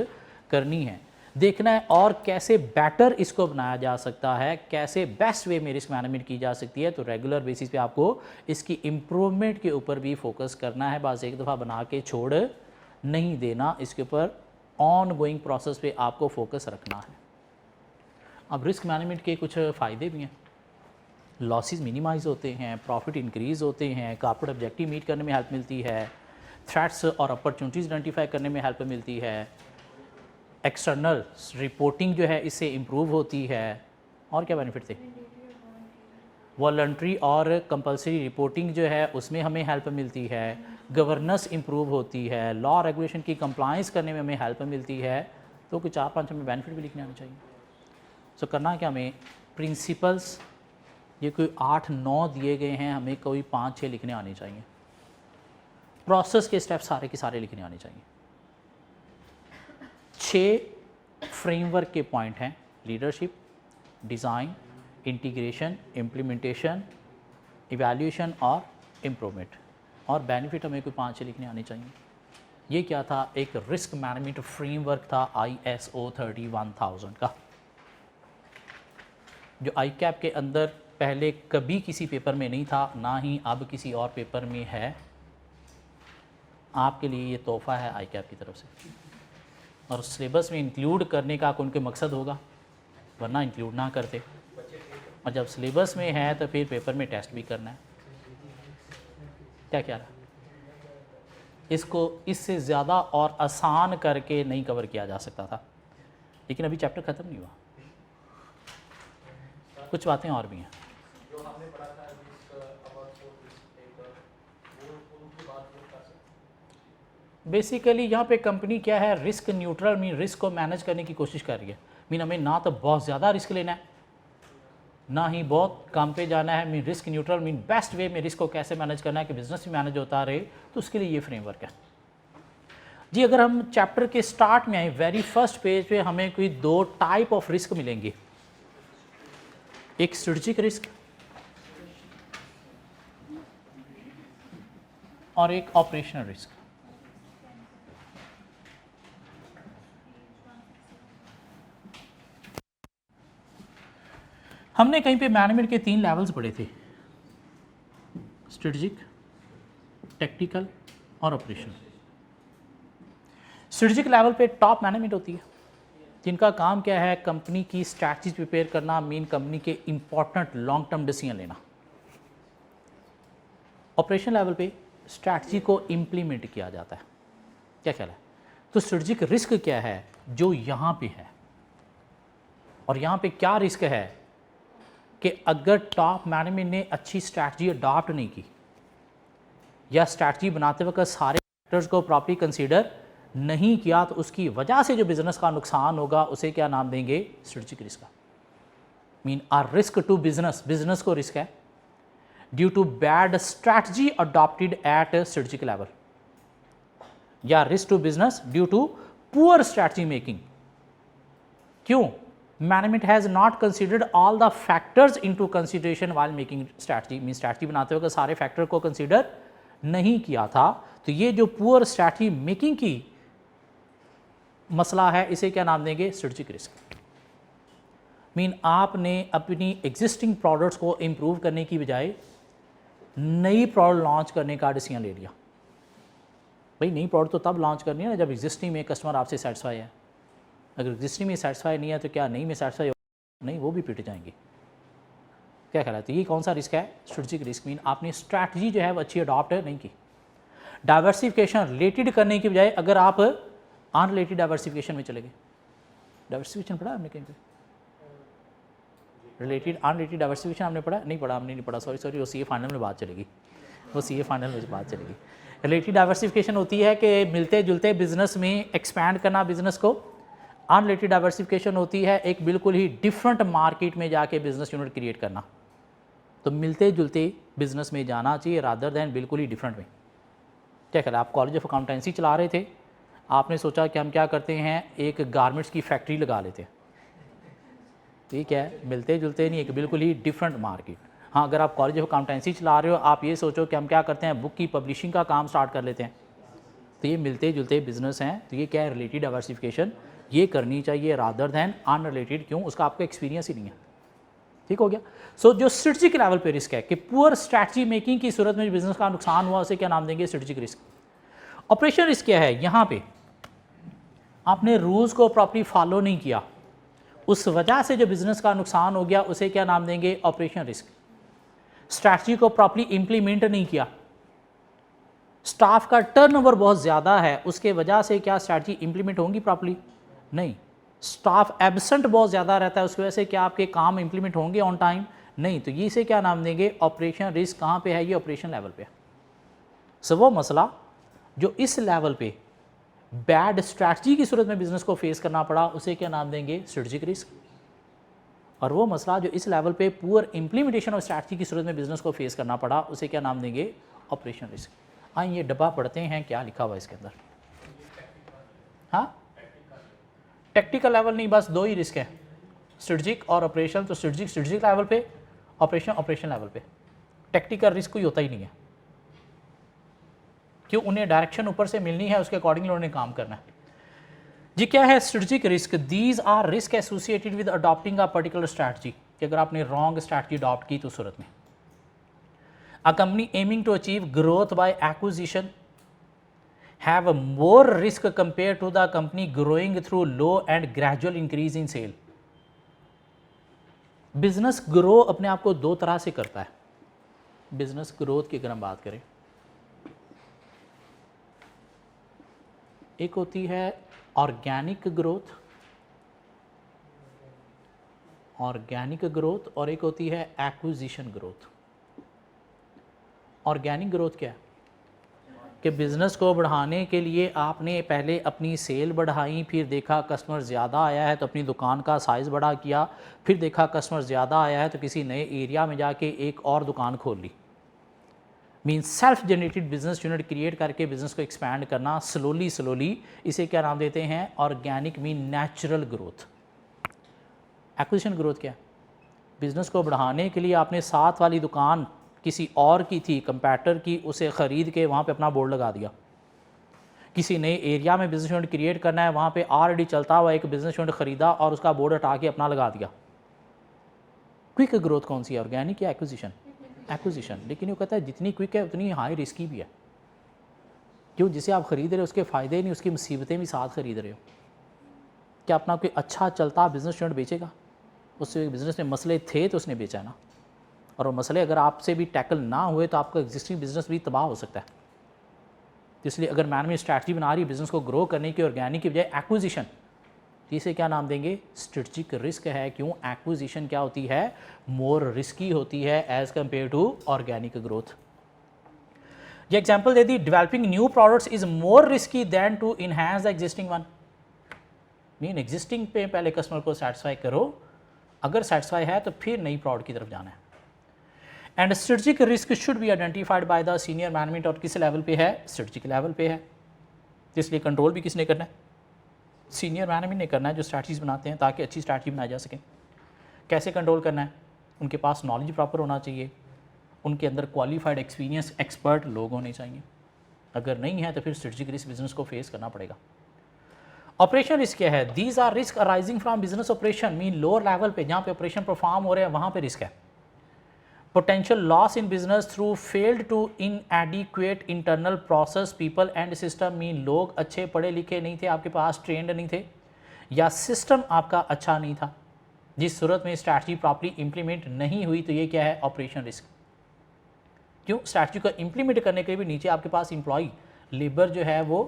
करनी है, देखना है और कैसे बेटर इसको बनाया जा सकता है, कैसे बेस्ट वे में रिस्क मैनेजमेंट की जा सकती है। तो रेगुलर बेसिस पे आपको इसकी इम्प्रूवमेंट के ऊपर भी फोकस करना है, बस एक दफ़ा बना के छोड़ नहीं देना, इसके ऊपर ऑन गोइंग प्रोसेस पे आपको फोकस रखना है। अब रिस्क मैनेजमेंट के कुछ फ़ायदे भी हैं, लॉसेस मिनिमाइज़ होते हैं, प्रॉफिट इंक्रीज़ होते हैं, कॉर्पोरेट ऑब्जेक्टिव मीट करने में हेल्प मिलती है, थ्रेट्स और अपॉर्चुनिटीज़ आइडेंटिफाई करने में हेल्प मिलती है, एक्सटर्नल रिपोर्टिंग जो है इससे इम्प्रूव होती है, और क्या बेनिफिट थे, वॉलंटरी और कंपलसरी रिपोर्टिंग जो है उसमें हमें हेल्प मिलती है, गवर्नेंस इम्प्रूव होती है, लॉ रेगुलेशन की कंप्लायंस करने में हमें हेल्प मिलती है। तो कुछ 4-5 हमें बेनिफिट भी लिखने आने चाहिए। सो करना क्या, हमें प्रिंसिपल्स ये कोई 8-9 दिए गए हैं, हमें कोई 5-6 लिखने आने चाहिए। प्रोसेस के स्टेप सारे के सारे लिखने आने चाहिए। 6 फ्रेमवर्क के पॉइंट हैं, leadership, design, integration, implementation, evaluation और इम्प्रूवमेंट, और बेनिफिट हमें कोई 5-6 लिखने आने चाहिए। ये क्या था, एक रिस्क मैनेजमेंट फ्रेमवर्क था ISO 31000 का, जो ICAP के अंदर पहले कभी किसी पेपर में नहीं था, ना ही अब किसी और पेपर में है। आपके लिए ये तोहफ़ा है ICAP की तरफ से, और सिलेबस में इंक्लूड करने का उनके मकसद होगा, वरना इंक्लूड ना करते। और जब सिलेबस में है तो फिर पेपर में टेस्ट भी करना है। क्या रहा, इसको इससे ज़्यादा और आसान करके नहीं कवर किया जा सकता था, लेकिन अभी चैप्टर ख़त्म नहीं हुआ, कुछ बातें और भी हैं। बेसिकली यहाँ पे कंपनी क्या है, रिस्क न्यूट्रल मीन रिस्क को मैनेज करने की कोशिश कर रही है। मीन हमें ना तो बहुत ज़्यादा रिस्क लेना है, ना ही बहुत कम पे जाना है। Mean risk neutral mean best way में रिस्क को कैसे मैनेज करना है कि बिजनेस भी मैनेज होता रहे, तो उसके लिए ये फ्रेमवर्क है जी। अगर हम चैप्टर के स्टार्ट में आए, वेरी फर्स्ट पेज पे हमें कोई 2 टाइप ऑफ रिस्क मिलेंगे, एक स्ट्रेटेजिक रिस्क और एक ऑपरेशनल रिस्क। हमने कहीं पे मैनेजमेंट के 3 लेवल्स पढ़े थे, स्ट्रेटेजिक, टेक्निकल और ऑपरेशनल। स्ट्रेटेजिक लेवल पे टॉप मैनेजमेंट होती है, जिनका काम क्या है, कंपनी की स्ट्रैटेजी प्रिपेयर करना, मीन कंपनी के इंपॉर्टेंट लॉन्ग टर्म डिसीजन लेना। ऑपरेशन लेवल पे स्ट्रैटेजी को इम्प्लीमेंट किया जाता है। क्या ख्याल है, तो स्ट्रेटेजिक रिस्क क्या है जो यहाँ पे है, और यहाँ पे क्या रिस्क है कि अगर टॉप मैनेजमेंट ने अच्छी स्ट्रैटेजी अडॉप्ट नहीं की, या स्ट्रैटेजी बनाते वक्त सारे फैक्टर्स को प्रॉपर्ली कंसीडर नहीं किया, तो उसकी वजह से जो बिजनेस का नुकसान होगा उसे क्या नाम देंगे, स्ट्रेटेजिक रिस्क का। Mean or risk to business, business को रिस्क है due to bad strategy adopted at strategic level, या risk to business due to poor strategy making. क्यों, management has not considered all the factors into consideration while making strategy. Mean strategy बनाते वक्त सारे फैक्टर को कंसीडर नहीं किया था, तो ये जो पुअर स्ट्रैटेजी मेकिंग की मसला है, इसे क्या नाम देंगे, स्ट्रेटेजिक रिस्क। मीन आपने अपनी एग्जिस्टिंग प्रोडक्ट्स को इम्प्रूव करने की बजाय नई प्रोडक्ट लॉन्च करने का डिसीजन ले लिया। भाई नई प्रोडक्ट तो तब लॉन्च करनी है ना जब एग्जिस्टिंग में कस्टमर आपसे सेटिस्फाई है। अगर एग्जिस्टिंग में सेटिस्फाई नहीं है तो क्या नई में सेटिस्फाई हो, नहीं, वो भी पिट जाएंगे। क्या ख्याल है, तो ये कौन सा रिस्क है, स्ट्रेटेजिक रिस्क। मीन आपने स्ट्रैटेजी जो है वो अच्छी अडॉप्ट नहीं की। डाइवर्सिफिकेशन रिलेटेड करने की बजाय अगर आप अनरिलेटेड डाइवर्सिफिकेशन में चले गए, डाइवर्सिफिकेशन पढ़ा आपने कहीं पे, रिलेटेड अनरिलेटेड डाइवर्सिफिकेशन आपने पढ़ा, नहीं पढ़ा, हमने नहीं पढ़ा, सॉरी, वो CA फाइनल में बात चलेगी, वो CA फाइनल में बात चलेगी। रिलेटेड डाइवर्सिफिकेशन होती है कि मिलते जुलते बिजनेस में एक्सपैंड करना बिजनेस को। अनरिलेटेड डाइवर्सिफिकेशन होती है एक बिल्कुल ही डिफरेंट मार्केट में जाके बिजनेस यूनिट क्रिएट करना। तो मिलते जुलते बिजनेस में जाना चाहिए रादर दैन बिल्कुल ही डिफरेंट में। क्या ख्याल है, आप कॉलेज ऑफ अकाउंटेंसी चला रहे थे, आपने सोचा कि हम क्या करते हैं, एक गारमेंट्स की फैक्ट्री लगा लेते हैं, तो ये क्या है, मिलते जुलते नहीं है कि बिल्कुल ही डिफरेंट मार्केट। हाँ, अगर आप कॉलेज ऑफ अकाउंटेंसी चला रहे हो, आप ये सोचो कि हम क्या करते हैं, बुक की पब्लिशिंग का काम स्टार्ट कर लेते हैं, तो ये मिलते जुलते बिजनेस हैं। तो ये क्या है, रिलेटेड डाइवर्सिफिकेशन ये करनी चाहिए रादर दैन अनरिलेटेड। क्यों? उसका आपका एक्सपीरियंस ही नहीं है। ठीक हो गया। सो जो स्ट्रेटजिक लेवल पे रिस्क है कि पुअर स्ट्रैटेजी मेकिंग की सूरत में बिजनेस का नुकसान हुआ, उसे क्या नाम देंगे, स्ट्रेटजिक रिस्क। ऑपरेशन रिस्क क्या है, यहाँ पे आपने रूल्स को प्रॉपर्ली फॉलो नहीं किया, उस वजह से जो बिजनेस का नुकसान हो गया, उसे क्या नाम देंगे, ऑपरेशन रिस्क। स्ट्रैटेजी को प्रॉपर्ली इंप्लीमेंट नहीं किया, स्टाफ का टर्नओवर बहुत ज़्यादा है, उसके वजह से क्या स्ट्रैटेजी इंप्लीमेंट होंगी प्रॉपर्ली, नहीं। स्टाफ एब्सेंट बहुत ज़्यादा रहता है, उसकी वजह से क्या आपके काम इंप्लीमेंट होंगे ऑन टाइम, नहीं। तो ये इसे क्या नाम देंगे, ऑपरेशन रिस्क। कहाँ पे है ये, ऑपरेशन लेवल पे। सो वो मसला जो इस लेवल पे बैड स्ट्रैटेजी की सूरत में बिजनेस को फेस करना पड़ा, उसे क्या नाम देंगे, स्ट्रेटजिक रिस्क। और वो मसला जो इस लेवल पे पुअर इंप्लीमेंटेशन ऑफ स्ट्रैटेजी की सूरत में बिजनेस को फेस करना पड़ा, उसे क्या नाम देंगे, ऑपरेशन रिस्क। आइए ये डब्बा पढ़ते हैं, क्या लिखा हुआ है इसके अंदर। हाँ, टेक्निकल लेवल नहीं, बस दो ही रिस्क है, स्ट्रेटजिक और ऑपरेशन। तो स्ट्रेटजिक लेवल पे, ऑपरेशन लेवल पे। टेक्निकल रिस्क कोई होता ही नहीं है, क्यों, उन्हें डायरेक्शन ऊपर से मिलनी है, उसके अकॉर्डिंगली उन्हें काम करना है जी। क्या है strategic risk, these are risk associated with adopting a particular strategy, कि अगर आपने रॉन्ग स्ट्रैटेजी अडॉप्ट की तो सूरत में। A company aiming to achieve growth by acquisition have a more risk compare to the company growing through low and gradual increase in sale. Business grow अपने आप को दो तरह से करता है। बिजनेस ग्रोथ की अगर हम बात करें, एक होती है ऑर्गेनिक ग्रोथ, और एक होती है एक्विजिशन ग्रोथ। ऑर्गेनिक ग्रोथ क्या है कि बिज़नेस को बढ़ाने के लिए आपने पहले अपनी सेल बढ़ाई, फिर देखा कस्टमर ज़्यादा आया है तो अपनी दुकान का साइज़ बड़ा किया, फिर देखा कस्टमर ज़्यादा आया है तो किसी नए एरिया में जाके एक और दुकान खोल ली। Mean self generated business unit create करके बिजनेस को एक्सपैंड करना स्लोली, इसे क्या नाम देते हैं, organic mean natural growth. Acquisition growth क्या है, बिजनेस को बढ़ाने के लिए आपने साथ वाली दुकान किसी और की थी, कंपैटर की, उसे ख़रीद के वहाँ पे अपना बोर्ड लगा दिया। किसी नए एरिया में बिजनेस यूनिट क्रिएट करना है, वहाँ पे ऑलरेडी चलता हुआ एक बिजनेस यूनिट ख़रीदा और उसका बोर्ड हटा के अपना लगा दिया। क्विक ग्रोथ कौन सी है, ऑर्गेनिक या एक्विजिशन, एक्विजिशन। लेकिन वो कहता है जितनी क्विक है उतनी हाई रिस्की भी है। क्यों, जिसे आप ख़रीद रहे हो उसके फ़ायदे नहीं, उसकी मुसीबतें भी साथ ख़रीद रहे हो। क्या अपना कोई अच्छा चलता बिजनेस यूनिट बेचेगा, उससे बिज़नेस में मसले थे तो उसने बेचा ना, और वो मसले अगर आपसे भी टैकल ना हुए तो आपका एग्जिस्टिंग बिजनेस भी तबाह हो सकता है। तो इसलिए अगर मैनेजमेंट स्ट्रैटेजी बना रही है बिजनेस को ग्रो करने की ऑर्गेनिक की बजाय एक्विजिशन, तो इसे क्या नाम देंगे, स्ट्रेटजिक रिस्क है। क्यों, एक्विजिशन क्या होती है, मोर रिस्की होती है as compare to organic growth. ये एग्जांपल दे दी, developing new products is more risky than to enhance the existing one. Mean existing पे पहले कस्टमर को सेटिस्फाई करो, अगर सेटिस्फाई है तो फिर नई प्रोडक्ट की तरफ जाना है। And strategic risk should be identified by the senior management, और किस लेवल पे है, स्ट्रेटजिक लेवल पे है। तो इसलिए कंट्रोल भी किसने करना है, सीनियर मैनेजमेंट ने करना है, जो स्ट्रैटेजीज बनाते हैं ताकि अच्छी स्ट्रैटेजी बनाई जा सके। कैसे कंट्रोल करना है, उनके पास नॉलेज प्रॉपर होना चाहिए, उनके अंदर क्वालिफाइड एक्सपीरियंस एक्सपर्ट लोग होने चाहिए। अगर नहीं है तो फिर स्ट्रेटजिक रिस्क बिजनेस को फेस करना पड़ेगा। ऑपरेशन रिस्क क्या है, these are risk arising from business operation, mean lower level पे जहाँ पे ऑपरेशन परफॉर्म हो रहे हैं वहाँ पे रिस्क है। Potential loss in business through failed to inadequate internal process people and system, mean लोग अच्छे पढ़े लिखे नहीं थे, आपके पास ट्रेंड नहीं थे, या सिस्टम आपका अच्छा नहीं था, जिस सूरत में स्ट्रैटेजी प्रॉपर्ली इंप्लीमेंट नहीं हुई। तो ये क्या है, ऑपरेशन रिस्क। क्यों, स्ट्रैटेजी को इंप्लीमेंट करने के लिए भी नीचे आपके पास एम्प्लॉय लेबर जो है वो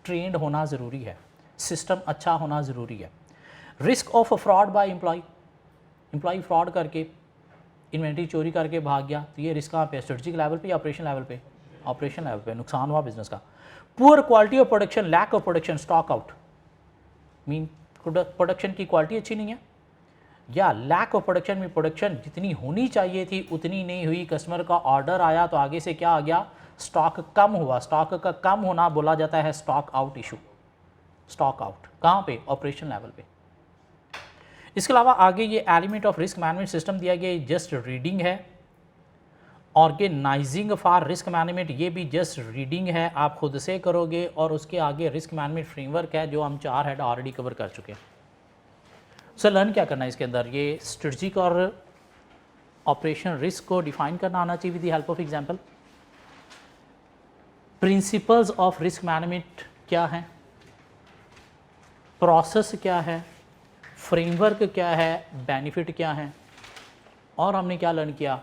ट्रेंड होना ज़रूरी है, सिस्टम अच्छा होना ज़रूरी है। Risk of fraud by employ fraud करके इन्वेंट्री चोरी करके भाग गया, तो ये रिस्क कहाँ पे, स्ट्रेटजिक लेवल पे या ऑपरेशन लेवल पे, ऑपरेशन लेवल पे नुकसान हुआ बिजनेस का। Poor quality of production, lack of production, stock out, mean production की क्वालिटी अच्छी नहीं है, या लैक ऑफ प्रोडक्शन में प्रोडक्शन जितनी होनी चाहिए थी उतनी नहीं हुई, कस्टमर का ऑर्डर आया तो आगे से क्या आ गया, स्टॉक कम हुआ। स्टॉक का कम होना बोला जाता है stock out issue. Stock out कहाँ पे, ऑपरेशन लेवल पे। इसके अलावा आगे ये element of risk management system दिया गया, जस्ट रीडिंग है। ऑर्गेनाइजिंग फॉर रिस्क मैनेजमेंट, ये भी जस्ट रीडिंग है, आप खुद से करोगे। और उसके आगे रिस्क मैनेजमेंट फ्रेमवर्क है जो हम 4 हेड ऑलरेडी कवर कर चुके हैं। सर लर्न क्या करना है इसके अंदर, ये स्ट्रेटजिक और ऑपरेशन रिस्क को डिफाइन करना आना चाहिए with the help of example. Principles of risk management क्या है, प्रोसेस क्या है, फ्रेमवर्क क्या है, बेनिफिट क्या है। और हमने क्या लर्न किया,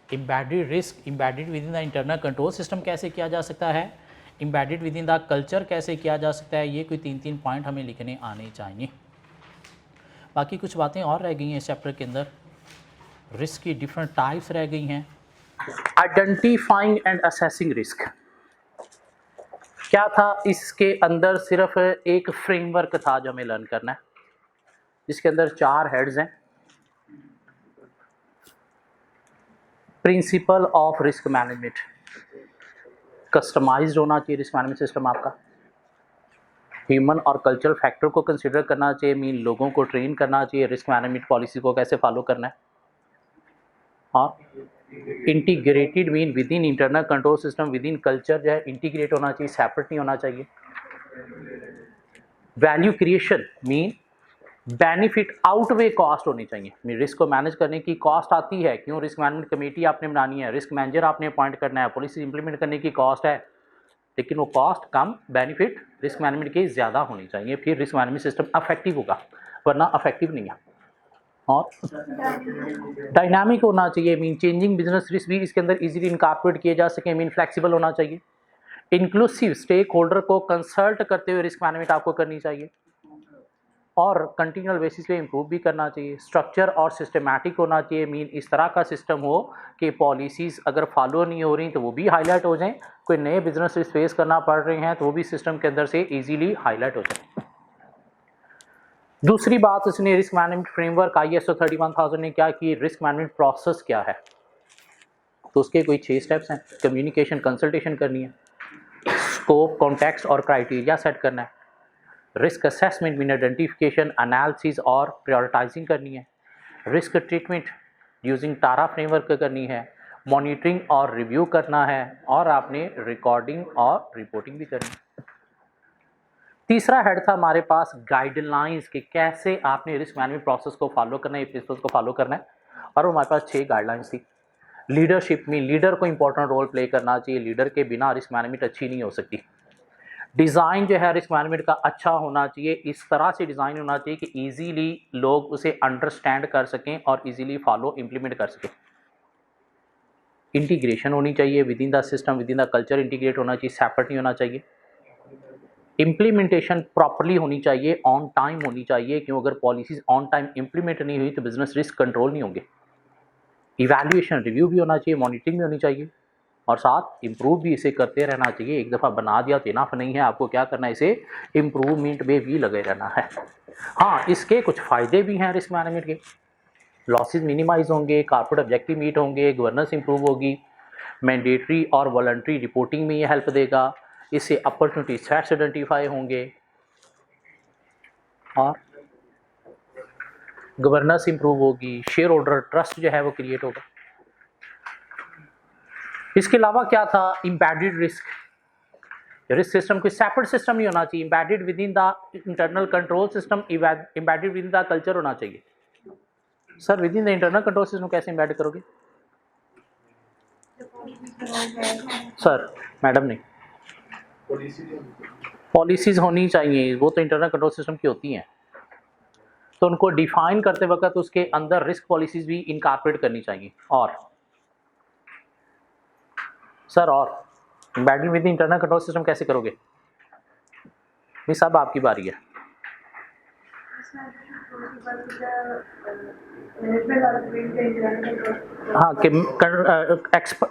embedded risk embedded with in the internal control system कैसे किया जा सकता है, embedded with in the culture कैसे किया जा सकता है। ये कोई 3 पॉइंट हमें लिखने आने चाहिए। बाकी कुछ बातें और रह गई हैं इस चैप्टर के अंदर, रिस्क की डिफरेंट टाइप्स रह गई हैं। आइडेंटिफाइंग एंड असेसिंग रिस्क क्या था, इसके अंदर सिर्फ एक फ्रेमवर्क था जो हमें लर्न करना है, जिसके अंदर 4 हेड्स हैं। Principle of risk management, customised होना चाहिए रिस्क मैनेजमेंट सिस्टम आपका। ह्यूमन और कल्चरल फैक्टर को कंसिडर करना चाहिए, मीन लोगों को ट्रेन करना चाहिए रिस्क मैनेजमेंट पॉलिसी को कैसे फॉलो करना है। और integrated mean with in internal control system with in culture जो है इंटीग्रेट होना चाहिए, सेपरेट नहीं होना चाहिए। Value creation mean benefit outweigh cost होनी चाहिए। रिस्क को मैनेज करने की कॉस्ट आती है, क्यों, रिस्क मैनेजमेंट कमेटी आपने बनानी है, रिस्क मैनेजर आपने अपॉइंट करना है, पॉलिसी इंप्लीमेंट करने की कॉस्ट है, लेकिन वो कॉस्ट कम, बेनिफिट रिस्क मैनेजमेंट की ज़्यादा होनी चाहिए, फिर रिस्क मैनेजमेंट सिस्टम अफेक्टिव होगा, वरना अफेक्टिव नहीं है। और डायनामिक होना चाहिए, मीन चेंजिंग बिजनेस रिस्क भी इसके अंदर इजीली इनकॉर्पोरेट किए जा सके, मीन फ्लेक्सिबल होना चाहिए। इंक्लूसिव, स्टेक होल्डर को कंसल्ट करते हुए रिस्क मैनेजमेंट आपको करनी चाहिए, और कंटिन्यूअल बेसिस पे इम्प्रूव भी करना चाहिए। स्ट्रक्चर और सिस्टमैटिक होना चाहिए, मीन इस तरह का सिस्टम हो कि पॉलिसीज़ अगर फॉलो नहीं हो रही तो वो भी हाईलाइट हो जाएं, कोई नए बिजनेस फेस करना पड़ रहे हैं तो वो भी सिस्टम के अंदर से इजीली हाईलाइट हो जाए। दूसरी बात, इसने रिस्क मैनेजमेंट फ्रेमवर्क ISO 31000 ने क्या की, रिस्क मैनेजमेंट प्रोसेस क्या है, तो उसके कोई 6 स्टेप्स हैं। कम्युनिकेशन, कंसल्टेशन करनी है, स्कोप, कॉन्टेक्स्ट और क्राइटेरिया सेट करना है, risk assessment mean identification, analysis और प्रायोरिटाइजिंग करनी है, रिस्क ट्रीटमेंट यूजिंग टारा फ्रेमवर्क करनी है, मॉनिटरिंग और रिव्यू करना है, और आपने रिकॉर्डिंग और रिपोर्टिंग भी करनी है। तीसरा हेड था हमारे पास गाइडलाइंस के, कैसे आपने रिस्क मैनेजमेंट प्रोसेस को फॉलो करना है, प्रिंसिपल्स को फॉलो करना है, और हमारे पास 6 गाइडलाइंस थी। लीडरशिप में लीडर को इंपॉर्टेंट रोल प्ले करना चाहिए, लीडर के बिना रिस्क मैनेजमेंट अच्छी नहीं हो सकती। डिज़ाइन जो है रिस्क मैनेजमेंट का अच्छा होना चाहिए, इस तरह से डिज़ाइन होना चाहिए कि इजीली लोग उसे अंडरस्टैंड कर सकें और इजीली फॉलो इम्प्लीमेंट कर सकें। इंटीग्रेशन होनी चाहिए with in the system, with in the culture integrate होना चाहिए, सेपरेट नहीं होना चाहिए। इम्प्लीमेंटेशन प्रॉपरली होनी चाहिए, ऑन टाइम होनी चाहिए, क्यों, अगर पॉलिसीज ऑन टाइम इम्प्लीमेंट नहीं हुई तो बिजनेस रिस्क कंट्रोल नहीं होंगे। इवैल्यूएशन, रिव्यू भी होना चाहिए, मॉनिटरिंग भी होनी चाहिए, और साथ इम्प्रूव भी इसे करते रहना चाहिए। एक दफ़ा बना दिया तो इनफ नहीं है, आपको क्या करना है, इसे इम्प्रूवमेंट में भी लगे रहना है। हाँ, इसके कुछ फ़ायदे भी हैं रिस्क मैनेजमेंट के, लॉसेस मिनिमाइज होंगे, कॉर्पोरेट ऑब्जेक्टिव मीट होंगे, गवर्नेंस इंप्रूव होगी, मैंडेटरी और वॉलंटरी रिपोर्टिंग में ये हेल्प देगा, इससे अपॉर्चुनिटी सेट्स आइडेंटिफाई होंगे, और गवर्नेंस इंप्रूव होगी, शेयर होल्डर ट्रस्ट जो है वो क्रिएट होगा। इसके अलावा क्या था, एम्बेडेड रिस्क सिस्टम कोई सेपरेट सिस्टम नहीं होना चाहिए, embedded with in the internal control system, embedded with in the culture होना चाहिए। Sir with in the internal control system कैसे एम्बेड करोगे? सर मैडम नहीं, पॉलिसीज होनी चाहिए, वो तो इंटरनल कंट्रोल सिस्टम की होती हैं, तो उनको डिफाइन करते वक्त उसके अंदर रिस्क पॉलिसीज भी इनकॉर्पोरेट करनी चाहिए। और सर, और embedded with internal control system कैसे करोगे? नहीं, सब आपकी बारी है। हाँ, कि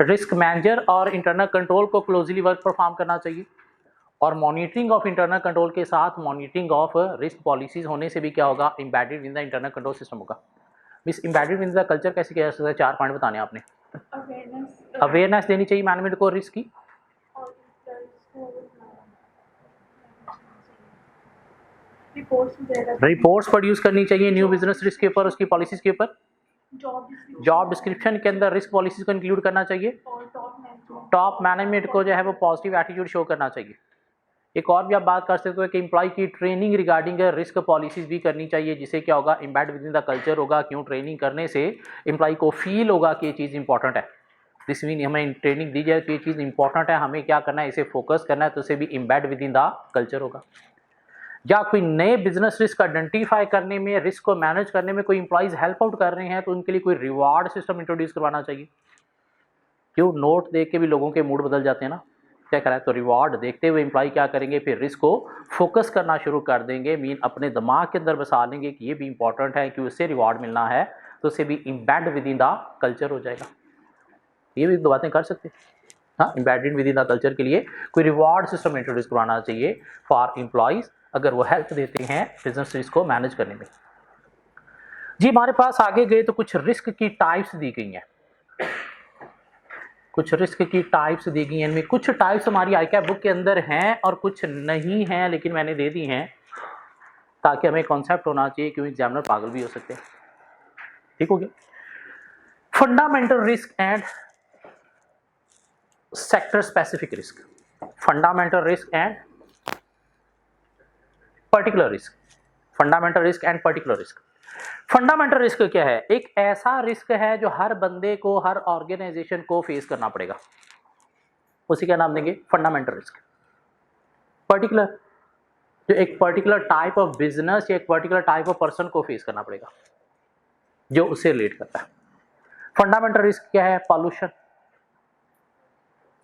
रिस्क मैनेजर और इंटरनल कंट्रोल को क्लोजली वर्क परफॉर्म करना चाहिए, और मॉनिटरिंग ऑफ इंटरनल कंट्रोल के साथ मॉनिटरिंग ऑफ रिस्क पॉलिसीज होने से भी क्या होगा, embedded in the internal control system होगा। Miss embedded in the culture कैसे किया जा सकता है? 4 पॉइंट बताने आपने। अवेयरनेस देनी चाहिए मैनेजमेंट को रिस्क की, रिपोर्ट्स प्रोड्यूस करनी चाहिए न्यू बिजनेस रिस्क के ऊपर, उसकी पॉलिसीज के ऊपर। जॉब डिस्क्रिप्शन के अंदर रिस्क पॉलिसीज को इंक्लूड करना चाहिए। टॉप मैनेजमेंट को जो है वो पॉजिटिव एटीट्यूड शो करना चाहिए। एक और भी आप बात कर सकते हो कि एम्प्लॉय की ट्रेनिंग रिगार्डिंग रिस्क पॉलिसीज भी करनी चाहिए, जिससे क्या होगा, embed with in the culture होगा। क्यों? ट्रेनिंग करने से एम्प्लॉय को फील होगा कि ये चीज़ इंपॉर्टेंट है। दिस मीन हमें ट्रेनिंग दी जाए तो ये चीज़ इंपॉर्टेंट है, हमें क्या करना है, इसे फोकस करना है, तो उसे भी embed with in the culture होगा। या कोई नए बिजनेस रिस्क आइडेंटिफाई करने में, रिस्क को मैनेज करने में कोई इंप्लॉइज हेल्प आउट कर रहे हैं तो उनके लिए कोई रिवार्ड सिस्टम इंट्रोड्यूस करवाना चाहिए। क्यों? नोट देख के भी लोगों के मूड बदल जाते हैं ना, क्या करें, तो रिवार्ड देखते हुए एम्प्लॉय क्या करेंगे, फिर रिस्क को फोकस करना शुरू कर देंगे। मीन अपने दिमाग के अंदर बसा लेंगे कि ये भी इंपॉर्टेंट है, कि उससे रिवार्ड मिलना है, तो उसे भी embed with in the culture हो जाएगा। ये भी दो बातें कर सकते हैं। हाँ, embedded within the culture के लिए कोई रिवार्ड सिस्टम इंट्रोड्यूस करवाना चाहिए फॉर एम्प्लॉइज, अगर वो हेल्प देते हैं बिजनेस रिस्क को मैनेज करने में। जी हमारे पास आगे गए तो कुछ रिस्क की टाइप्स दी गई हैं, कुछ रिस्क की टाइप्स दी गई हैं। इनमें कुछ टाइप्स हमारी आईकैप बुक के अंदर हैं और कुछ नहीं हैं, लेकिन मैंने दे दी हैं ताकि हमें कॉन्सेप्ट होना चाहिए, क्योंकि एग्जामिनर पागल भी हो सकते हैं। ठीक हो गया? Fundamental risk and sector specific risk. Fundamental risk and particular risk. Fundamental risk and particular risk. Fundamental risk क्या है? एक ऐसा रिस्क है जो हर बंदे को, हर ऑर्गेनाइजेशन को फेस करना पड़ेगा, उसी का नाम देंगे फंडामेंटल रिस्क। पर्टिकुलर, जो एक पर्टिकुलर टाइप ऑफ बिजनेस या एक पर्टिकुलर टाइप ऑफ पर्सन को फेस करना पड़ेगा, जो उससे रिलेट करता है। फंडामेंटल रिस्क क्या है? पॉल्यूशन।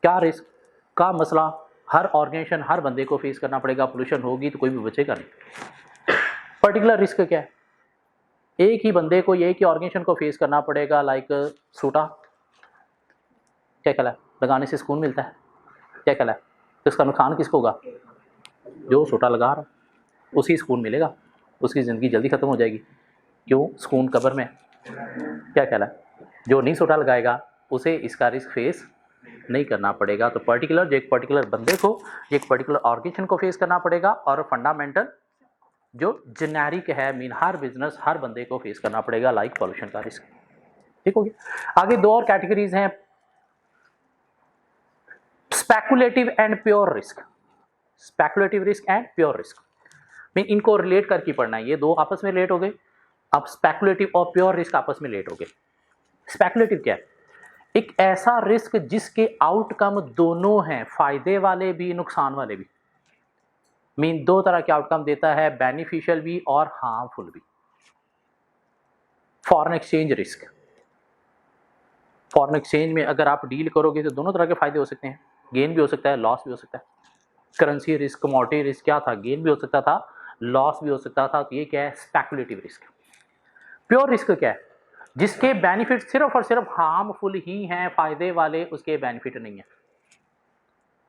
क्या रिस्क का मसला हर ऑर्गेनाइजेशन, हर बंदे को फेस करना पड़ेगा, पोल्यूशन होगी तो कोई भी बचेगा नहीं। पर्टिकुलर रिस्क क्या है? एक ही बंदे को, एक ही ऑर्गेनाइजेशन को फेस करना पड़ेगा, लाइक सूटा, क्या कहला है, लगाने से सुकून मिलता है, क्या कहला है, तो इसका नुकसान किसको होगा? जो सूटा लगा रहा उसी सुकून मिलेगा, उसकी ज़िंदगी जल्दी ख़त्म हो जाएगी। क्यों? सुकून कब्र में, क्या कहला है, जो नहीं सूटा लगाएगा उसे इसका रिस्क फेस नहीं करना पड़ेगा। तो पर्टिकुलर, जो एक पर्टिकुलर बंदे को, एक पर्टिकुलर ऑर्गेनाइजेशन को फेस करना पड़ेगा, और फंडामेंटल जो जेनेरिक है, मीन हर बिजनेस, हर बंदे को फेस करना पड़ेगा, लाइक पॉल्यूशन का रिस्क। ठीक हो गया? आगे दो और कैटेगरीज हैं, speculative and pure risk. Speculative risk and pure risk, mean इनको रिलेट करके पढ़ना है, ये दो आपस में रिलेट हो गए। अब स्पेकुलेटिव और प्योर रिस्क आपस में रिलेट हो गए। स्पेकुलेटिव क्या है? एक ऐसा रिस्क जिसके आउटकम दोनों हैं, फायदे वाले भी, नुकसान वाले भी। मीन दो तरह के आउटकम देता है, बेनिफिशियल भी और हार्मफुल भी। Foreign exchange risk, foreign exchange में अगर आप डील करोगे तो दोनों तरह के फायदे हो सकते हैं, गेन भी हो सकता है, लॉस भी हो सकता है। करेंसी रिस्क, कमोडिटी रिस्क क्या था? गेन भी हो सकता था, लॉस भी हो सकता था। तो ये क्या है? Speculative risk. प्योर रिस्क क्या है? जिसके बेनिफिट सिर्फ और सिर्फ हार्मफुल ही हैं, फायदे वाले उसके बेनिफिट नहीं है।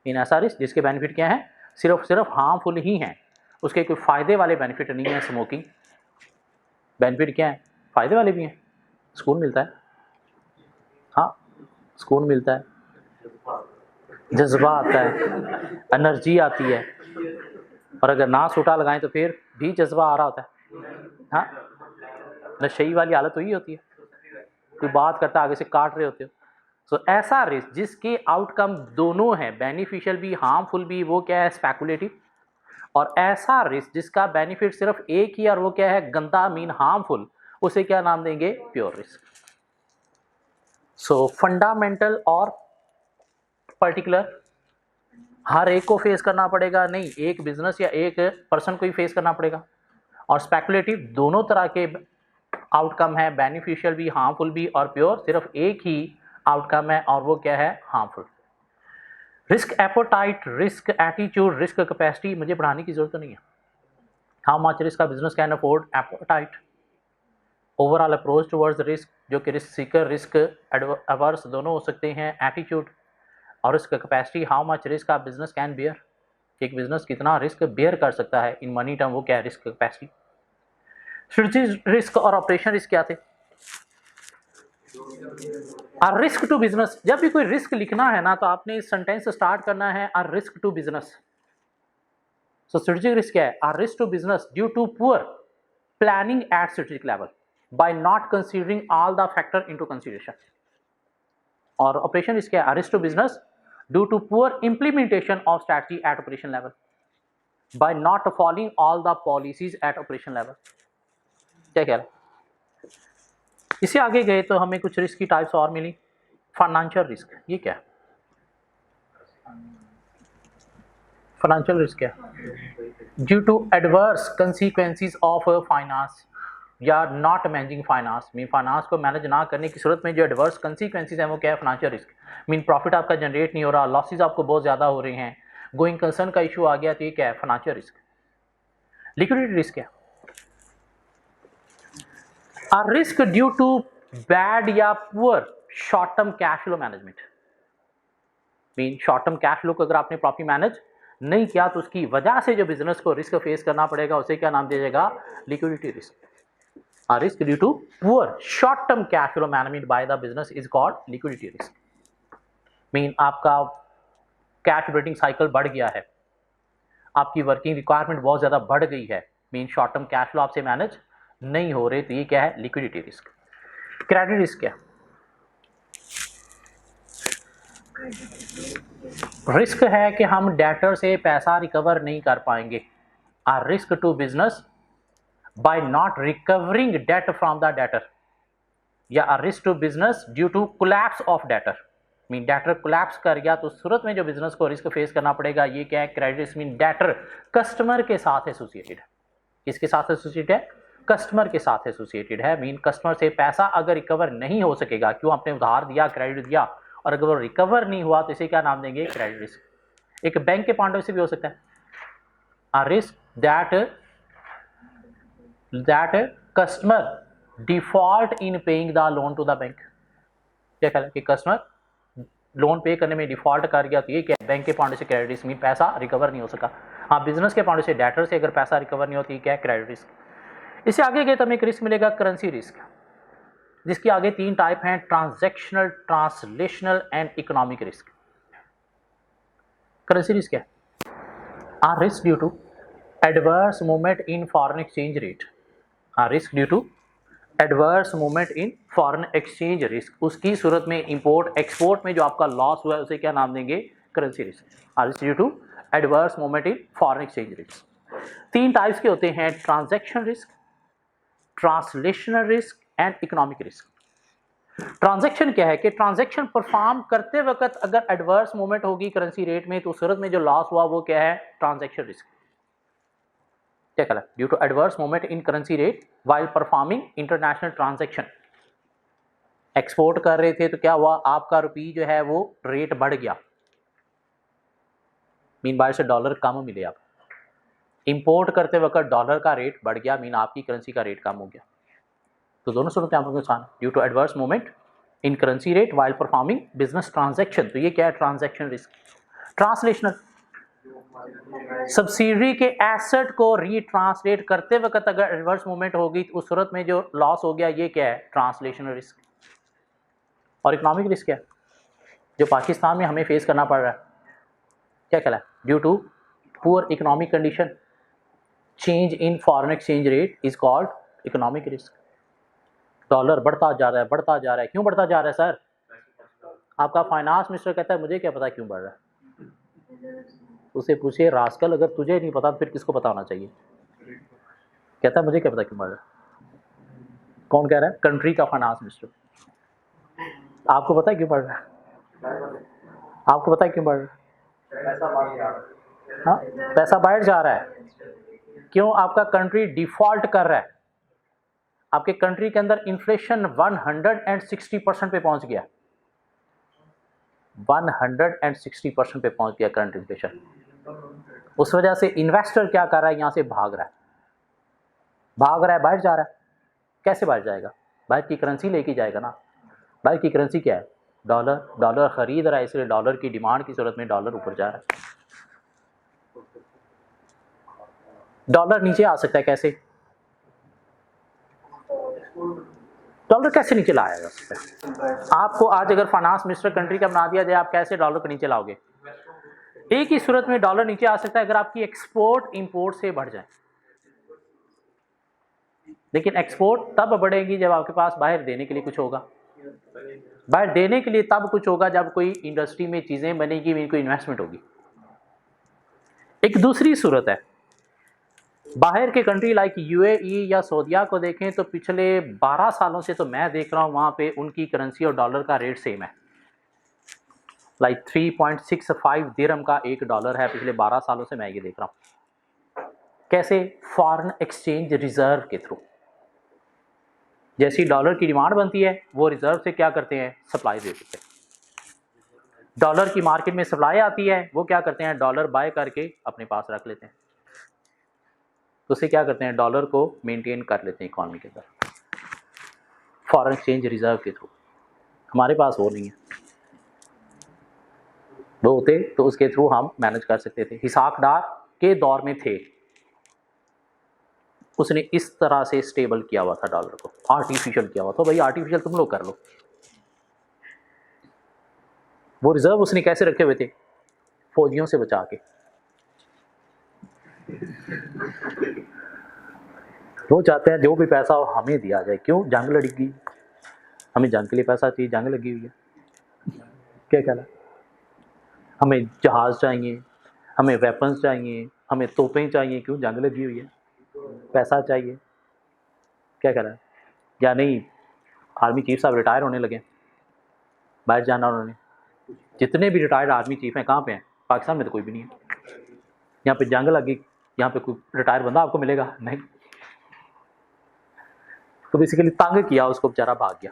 इन ऐसा रिस्क जिसके बेनिफिट क्या है? सिर्फ हार्मफुल ही हैं, उसके कोई फायदे वाले बेनिफिट नहीं है। स्मोकिंग, बेनिफिट क्या है? फायदे वाले भी हैं, सुकून मिलता है, हाँ सुकून मिलता है, जज्बा आता है, एनर्जी आती है, और अगर ना सूटा लगाएं तो फिर भी जज्बा आ रहा होता है। हाँ, नशेई वाली हालत वही होती है, कोई बात करता आगे से काट रहे होते हो। सो ऐसा रिस्क जिसके आउटकम दोनों हैं, बेनिफिशियल भी हार्मफुल भी, वो क्या है? स्पेकुलेटिव। और ऐसा रिस्क जिसका बेनिफिट सिर्फ एक ही, और वो क्या है? गंदा, मीन हार्मफुल, उसे क्या नाम देंगे? Pure risk. सो फंडामेंटल और पर्टिकुलर हर एक को फेस करना पड़ेगा नहीं, एक बिजनेस या एक पर्सन को ही फेस करना पड़ेगा। और स्पेकुलेटिव दोनों तरह के आउटकम है, बेनिफिशियल भी, हार्मफुल भी, और प्योर सिर्फ एक ही आउटकम है, और वो क्या है? Harmful. Risk appetite, risk attitude, risk capacity मुझे पढ़ाने की जरूरत नहीं है। हाउ मच रिस्क का business can afford, appetite, overall approach towards risk, जो कि रिस्क सीकर, रिस्क एवर्स दोनों हो सकते हैं, एटीट्यूड, और risk capacity, how much risk का बिजनेस कैन बियर, एक बिजनेस कितना रिस्क बियर कर सकता है इन मनी टर्म, वो क्या है? Risk capacity. स्ट्रेटेजिक रिस्क और ऑपरेशन रिस्क क्या थे? और रिस्क टू बिजनेस, जब भी कोई रिस्क लिखना है ना, तो आपने इस सेंटेंस से स्टार्ट करना है, और risk to business. So strategic risk क्या है? Are risk to business due to poor planning at strategic level by not considering all the factor into consideration. और ऑपरेशन रिस्क क्या है? Are risk to business due to poor implementation of strategy at operation level by not following all the policies at operation level. क्या कह रहा है? इससे आगे गए तो हमें कुछ रिस्क की टाइप्स और मिली। फाइनेंशियल रिस्क, ये क्या है? फाइनेंशियल रिस्क क्या है? Due to adverse consequences of finance या not managing finance, mean finance को मैनेज ना करने की सूरत में जो एडवर्स कंसिक्वेंसेस हैं वो क्या है? Financial risk. मीन प्रॉफिट आपका जनरेट नहीं हो रहा, लॉसेज आपको बहुत ज़्यादा हो रहे हैं, गोइंग कंसर्न का इशू आ गया, तो ये क्या है? Financial risk. लिक्विडिटी रिस्क क्या है? A risk due to bad या poor short term cash flow management, mean short term cash flow को अगर आपने प्रॉपर्ली मैनेज नहीं किया तो उसकी वजह से जो बिजनेस को रिस्क फेस करना पड़ेगा उसे क्या नाम दिया जाएगा? Liquidity risk. A risk due to poor short term cash flow management by the business is called liquidity risk। Mean आपका कैश ऑपरेटिंग साइकिल बढ़ गया है, आपकी वर्किंग रिक्वायरमेंट बहुत ज़्यादा बढ़ गई है, mean short term cash flow आपसे मैनेज नहीं हो रहे, तो ये क्या है? Liquidity risk. क्रेडिट रिस्क क्या? रिस्क है कि हम डेटर से पैसा रिकवर नहीं कर पाएंगे। A risk to business by not recovering debt from the debtor, या a risk to business due to collapse of debtor, mean debtor collapse कर गया तो सूरत में जो बिजनेस को रिस्क फेस करना पड़ेगा, ये क्या है? Credit risk. Mean debtor customer के साथ एसोसिएटेड है। किसके साथ एसोसिएटेड है? कस्टमर के साथ एसोसिएटेड है। मीन कस्टमर से पैसा अगर रिकवर नहीं हो सकेगा, क्यों? आपने उधार दिया, क्रेडिट दिया, और अगर वो रिकवर नहीं हुआ तो इसे क्या नाम देंगे? Credit risk. एक बैंक के पॉइंट ऑफ व्यू से भी हो सकता है। A risk that customer default in paying the loan to the bank. क्या कहता है कि कस्टमर लोन पे करने में डिफॉल्ट कर गया, तो ये क्या? बैंक के पॉइंट से क्रेडिट रिस्क, मीन पैसा रिकवर नहीं हो सका। हाँ, बिजनेस के पॉइंट से डेटर से अगर पैसा रिकवर नहीं होती, क्या है? Credit risk. इससे आगे गए तो हमें एक रिस्क मिलेगा करेंसी रिस्क, जिसकी आगे तीन टाइप हैं: transactional, translational and economic risk. Currency risk क्या है? Are risk due to adverse movement in foreign exchange rate. Are risk due to adverse movement in foreign exchange risk. उसकी सूरत में इंपोर्ट एक्सपोर्ट में जो आपका लॉस हुआ है उसे क्या नाम देंगे? Currency risk. Are risk due to adverse movement in foreign exchange risk. तीन टाइप्स के होते हैं: transaction risk, translational risk and economic risk. Transaction क्या है कि ट्रांजैक्शन परफॉर्म करते वक्त अगर एडवर्स मूवमेंट होगी करेंसी रेट में, तो सूरत में जो लॉस हुआ वो क्या है? Transaction risk. क्या कहला? Due to adverse movement in currency rate while performing international transaction. Export कर रहे थे तो क्या हुआ? आपका रुपी जो है वो रेट बढ़ गया, मीन बाहर से डॉलर कम मिले। आप इंपोर्ट करते वक्त डॉलर का रेट बढ़ गया, मीन आपकी करेंसी का रेट कम हो गया। तो दोनों सूरत में आपको नुकसान due to adverse movement in currency rate while performing business transaction. तो ये क्या है? Transaction risk. ट्रांसलेशनल, सब्सिडरी के एसेट को रीट्रांसलेट करते वक्त अगर एडवर्स मूवमेंट होगी तो उस सूरत में जो लॉस हो गया, ये क्या है? Translational risk. और इकोनॉमिक रिस्क क्या है? जो पाकिस्तान में हमें फेस करना पड़ रहा है, क्या कहला? Due to poor economic condition, change in foreign exchange rate is called economic risk. Dollar बढ़ता जा रहा है, बढ़ता जा रहा है। क्यों बढ़ता जा रहा है सर? आपका फाइनेंस मिनिस्टर कहता है मुझे क्या पता क्यों बढ़ रहा है। उसे पूछिए रास्कल, अगर तुझे नहीं पता तो फिर किसको पता होना चाहिए? कहता है मुझे क्या पता क्यों बढ़ रहा है। कौन कह रहा है? कंट्री का फाइनेंस मिनिस्टर। आपको पता है क्यों बढ़ रहा है? आपको पता है क्यों बढ़ रहा है? हाँ, पैसा बाहर जा रहा है। क्यों? आपका कंट्री डिफॉल्ट कर रहा है। आपके कंट्री के अंदर इन्फ्लेशन 160% पे पहुंच गया, 160% पे पहुंच गया करंट इन्फ्लेशन। उस वजह से इन्वेस्टर क्या कर रहा है? यहां से भाग रहा है, बाहर जा रहा है। कैसे बाहर जाएगा? बाहर की करेंसी लेके जाएगा ना। बाहर की करेंसी क्या है? डॉलर। डॉलर खरीद रहा है, इसलिए डॉलर की डिमांड की सूरत में डॉलर ऊपर जा रहा है। डॉलर नीचे आ सकता है कैसे? डॉलर कैसे नीचे लाया जा सकता है? आपको आज अगर फाइनेंस मिनिस्टर कंट्री का बना दिया जाए, आप कैसे डॉलर को नीचे लाओगे? एक ही सूरत में डॉलर नीचे आ सकता है अगर आपकी एक्सपोर्ट इंपोर्ट से बढ़ जाए, लेकिन एक्सपोर्ट तब बढ़ेगी जब आपके पास बाहर देने के लिए कुछ होगा। बाहर देने के लिए तब कुछ होगा जब कोई इंडस्ट्री में चीजें बनेगी, इनको इन्वेस्टमेंट होगी। एक दूसरी सूरत है, बाहर के कंट्री लाइक यूएई या सऊदीया को देखें तो पिछले 12 सालों से तो मैं देख रहा हूं वहां पे उनकी करेंसी और डॉलर का रेट सेम है, लाइक 3.65 दिरहम का $1 है पिछले 12 सालों से, मैं ये देख रहा हूं। कैसे? फॉरेन एक्सचेंज रिजर्व के थ्रू। जैसी डॉलर की डिमांड बनती है वो रिजर्व से क्या करते हैं, सप्लाई दे देते हैं। डॉलर की मार्केट में सप्लाई आती है, वो क्या करते हैं, डॉलर बाय करके अपने पास रख लेते हैं, तो उससे क्या करते हैं, डॉलर को मेंटेन कर लेते हैं इकॉनमी के अंदर फॉरेन एक्सचेंज रिजर्व के थ्रू। हमारे पास वो नहीं है, वो होते तो उसके थ्रू हम मैनेज कर सकते थे। हिसाक डार के दौर में थे, उसने इस तरह से स्टेबल किया हुआ था डॉलर को, आर्टिफिशियल किया हुआ था। भाई आर्टिफिशियल तुम लोग कर लो। वो रिजर्व उसने कैसे रखे हुए थे, फौजियों से बचा के। वो चाहते हैं जो भी पैसा हो हमें दिया जाए, क्यों, जंग लड़ेगी, हमें जंग के लिए पैसा चाहिए, जंग लगी हुई है, क्या कहना, हमें जहाज चाहिए, हमें वेपन्स चाहिए, हमें तोपें चाहिए, क्यों, जंग लगी हुई है, पैसा चाहिए, क्या कह रहा है। या नहीं, आर्मी चीफ साहब रिटायर होने लगे, बाहर जाना उन्होंने। जितने भी रिटायर्ड आर्मी चीफ हैं कहाँ पे हैं, पाकिस्तान में तो कोई भी नहीं है। यहाँ पे जंग लगी, यहाँ पे कोई रिटायर बंदा आपको मिलेगा नहीं। तो बेसिकली तंग किया उसको, बेचारा भाग गया,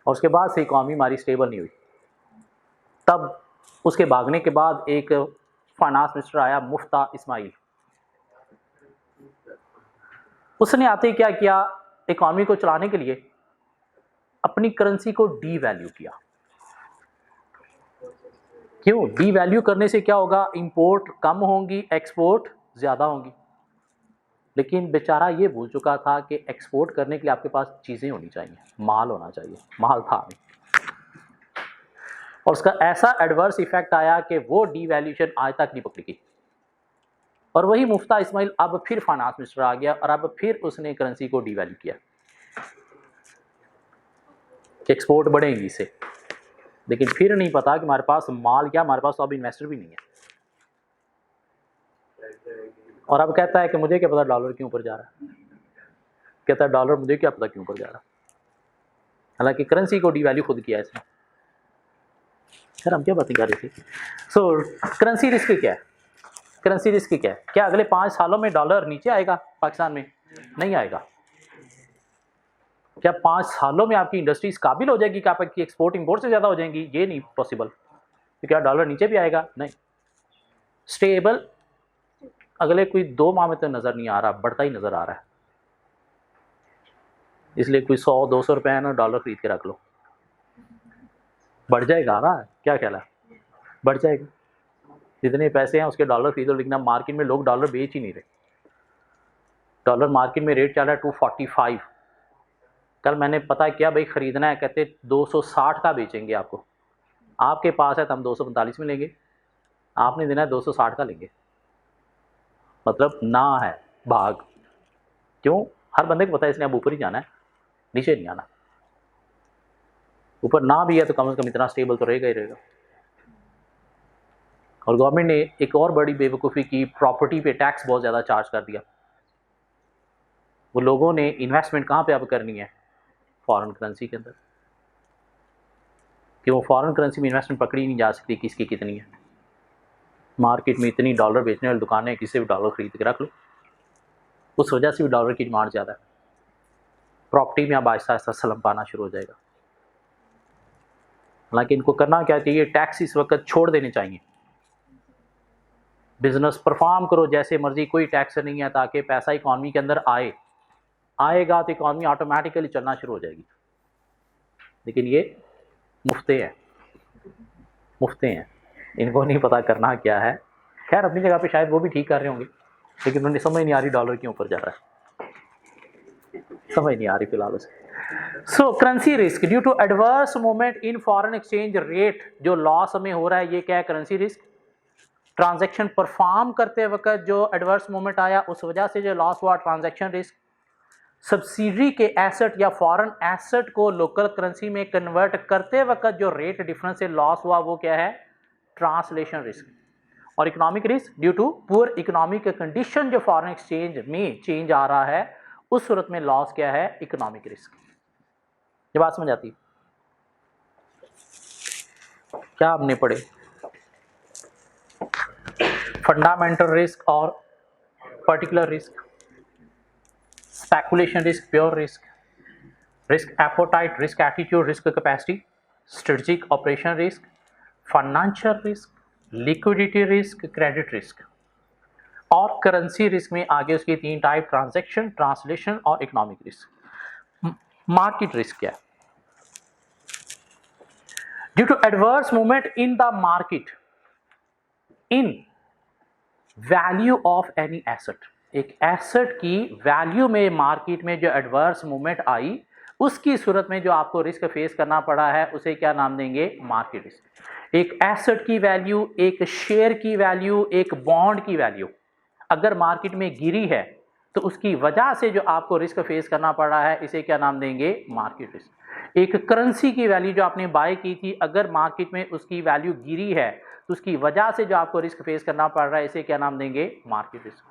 और उसके बाद से इकॉनमी हमारी स्टेबल नहीं हुई। तब उसके भागने के बाद एक फाइनेंस मिनिस्टर आया, मुफ्ता इस्माइल। उसने आते ही क्या किया, इकॉनमी को चलाने के लिए अपनी करेंसी को डी वैल्यू किया। क्यों, डी वैल्यू करने से क्या होगा, इंपोर्ट कम होंगी, एक्सपोर्ट ज़्यादा होंगी। लेकिन बेचारा ये भूल चुका था कि एक्सपोर्ट करने के लिए आपके पास चीज़ें होनी चाहिए, माल होना चाहिए, माल था नहीं। और उसका ऐसा एडवर्स इफेक्ट आया कि वो डीवैल्यूएशन आज तक नहीं पकड़ी गई। और वही मुफ्ता इस्माइल अब फिर फाइनेंस मिनिस्टर आ गया और अब फिर उसने करेंसी को डीवैल्यू किया कि एक्सपोर्ट बढ़ेंगी इससे। लेकिन फिर नहीं पता कि हमारे पास माल क्या, हमारे पास तो अब इन्वेस्टर भी नहीं है। और अब कहता है कि मुझे क्या पता डॉलर क्यों ऊपर जा रहा है, कहता है डॉलर मुझे क्या पता क्यों ऊपर जा रहा है, हालांकि करेंसी को डीवैल्यू खुद किया इसने। सर हम क्या बातें कर रहे थे। सो करेंसी रिस्क क्या है, करेंसी रिस्क क्या है, क्या अगले 5 सालों में डॉलर नीचे आएगा पाकिस्तान में, नहीं आएगा। क्या 5 सालों में आपकी इंडस्ट्रीज काबिल हो जाएगी कि आपकी एक्सपोर्ट इंपोर्ट से ज़्यादा हो जाएंगी, ये नहीं पॉसिबल। तो क्या डॉलर नीचे भी आएगा, नहीं। स्टेबल अगले कोई 2 माह में तो नज़र नहीं आ रहा, बढ़ता ही नज़र आ रहा है। इसलिए कोई 100-200 रुपये है ना, डॉलर खरीद के रख लो, बढ़ जाएगा ना, क्या ख्याल है, बढ़ जाएगा। जितने पैसे हैं उसके डॉलर खरीदो, लेकिन अब मार्केट में लोग डॉलर बेच ही नहीं रहे। डॉलर मार्केट में रेट चल रहा है 245। कल मैंने पता किया, भाई ख़रीदना है, कहते 260 का बेचेंगे आपको, आपके पास है तो हम 245 में लेंगे, आपने देना है 260 का लेंगे। मतलब ना है भाग, क्यों, हर बंदे को पता है इसने अब ऊपर ही जाना है, नीचे नहीं आना। ऊपर ना भी है तो कम से कम इतना स्टेबल तो रहेगा ही रहेगा। और गवर्नमेंट ने एक और बड़ी बेवकूफ़ी की, प्रॉपर्टी पे टैक्स बहुत ज़्यादा चार्ज कर दिया। वो लोगों ने इन्वेस्टमेंट कहाँ पे अब करनी है, फॉरेन करेंसी के अंदर, कि वो फॉरेन करेंसी में इन्वेस्टमेंट पकड़ी नहीं जा सकती किसकी कितनी है। मार्केट में इतनी डॉलर बेचने वाली दुकानें, किसी भी डॉलर खरीद के रख लो, उस वजह से भी डॉलर की डिमांड ज़्यादा है। प्रॉपर्टी में अब आहिस्ता आहिस्ता सलम पाना शुरू हो जाएगा। हालांकि इनको करना क्या चाहिए, टैक्स इस वक्त छोड़ देने चाहिए, बिजनेस परफॉर्म करो जैसे मर्जी, कोई टैक्स नहीं है, ताकि पैसा इकॉनमी के अंदर आएगा तो इकॉनमी ऑटोमेटिकली चलना शुरू हो जाएगी। लेकिन ये मुफ्ते हैं, इनको नहीं पता करना क्या है। खैर अपनी जगह पे शायद वो भी ठीक कर रहे होंगे, लेकिन उन्हें समझ नहीं आ रही डॉलर क्यों ऊपर जा रहा है, समझ नहीं आ रही फिलहाल उसे। So currency risk due to adverse movement in foreign exchange rate, जो लॉस हमें हो रहा है, ये क्या है, करेंसी रिस्क। ट्रांजैक्शन परफॉर्म करते वक्त जो एडवर्स मूवमेंट आया उस वजह से जो लॉस हुआ ट्रांजैक्शन रिस्क। सब्सिडरी के एसेट या फॉरेन एसेट को लोकल करेंसी में कन्वर्ट करते वक्त जो रेट डिफरेंस से लॉस हुआ वो क्या है, ट्रांसलेशन रिस्क। और economic risk due to poor economic condition, जो फॉरेन एक्सचेंज में चेंज आ रहा है उस सूरत में लॉस क्या है, इकोनॉमिक रिस्क। ये बात समझ आती है? क्या आपने पढ़े? फंडामेंटल रिस्क और particular risk, speculation risk, pure risk, risk appetite, risk attitude, risk capacity, strategic operation risk, financial risk, liquidity risk, credit risk. और करेंसी रिस्क में आगे उसकी 3 टाइप, ट्रांजैक्शन, ट्रांसलेशन और इकोनॉमिक रिस्क। मार्केट रिस्क क्या है? Due to adverse movement in the market in value of any asset, एक एसेट की वैल्यू में मार्केट में जो एडवर्स मूवमेंट आई उसकी सूरत में जो आपको रिस्क फेस करना पड़ा है उसे क्या नाम देंगे, मार्केट रिस्क। एक एसेट की वैल्यू, एक शेयर की वैल्यू, एक बॉन्ड की वैल्यू अगर मार्केट में गिरी है तो उसकी वजह से जो आपको रिस्क फेस करना पड़ रहा है इसे क्या नाम देंगे, मार्केट रिस्क। एक करेंसी की वैल्यू जो आपने बाय की थी अगर मार्केट में उसकी वैल्यू गिरी है तो उसकी वजह से जो आपको रिस्क फेस करना पड़ रहा है इसे क्या नाम देंगे, market risk.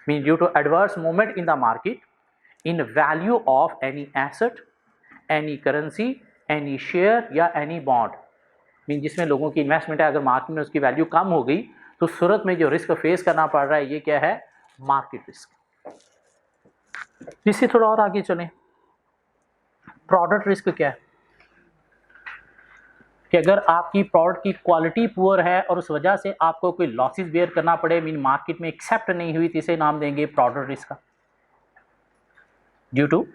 Mean due to adverse movement in the market in value of any asset, any currency, any share या एनी बॉन्ड, मीन जिसमें लोगों की इन्वेस्टमेंट है, अगर मार्केट में उसकी वैल्यू कम हो गई तो सूरत में जो रिस्क फेस करना पड़ रहा है ये क्या है, मार्केट रिस्क। इससे थोड़ा और आगे चलें, प्रोडक्ट रिस्क क्या है कि अगर आपकी प्रोडक्ट की क्वालिटी पुअर है और उस वजह से आपको कोई लॉसेस बेयर करना पड़े, मीन मार्केट में एक्सेप्ट नहीं हुई तो इसे नाम देंगे प्रोडक्ट रिस्क का। Due to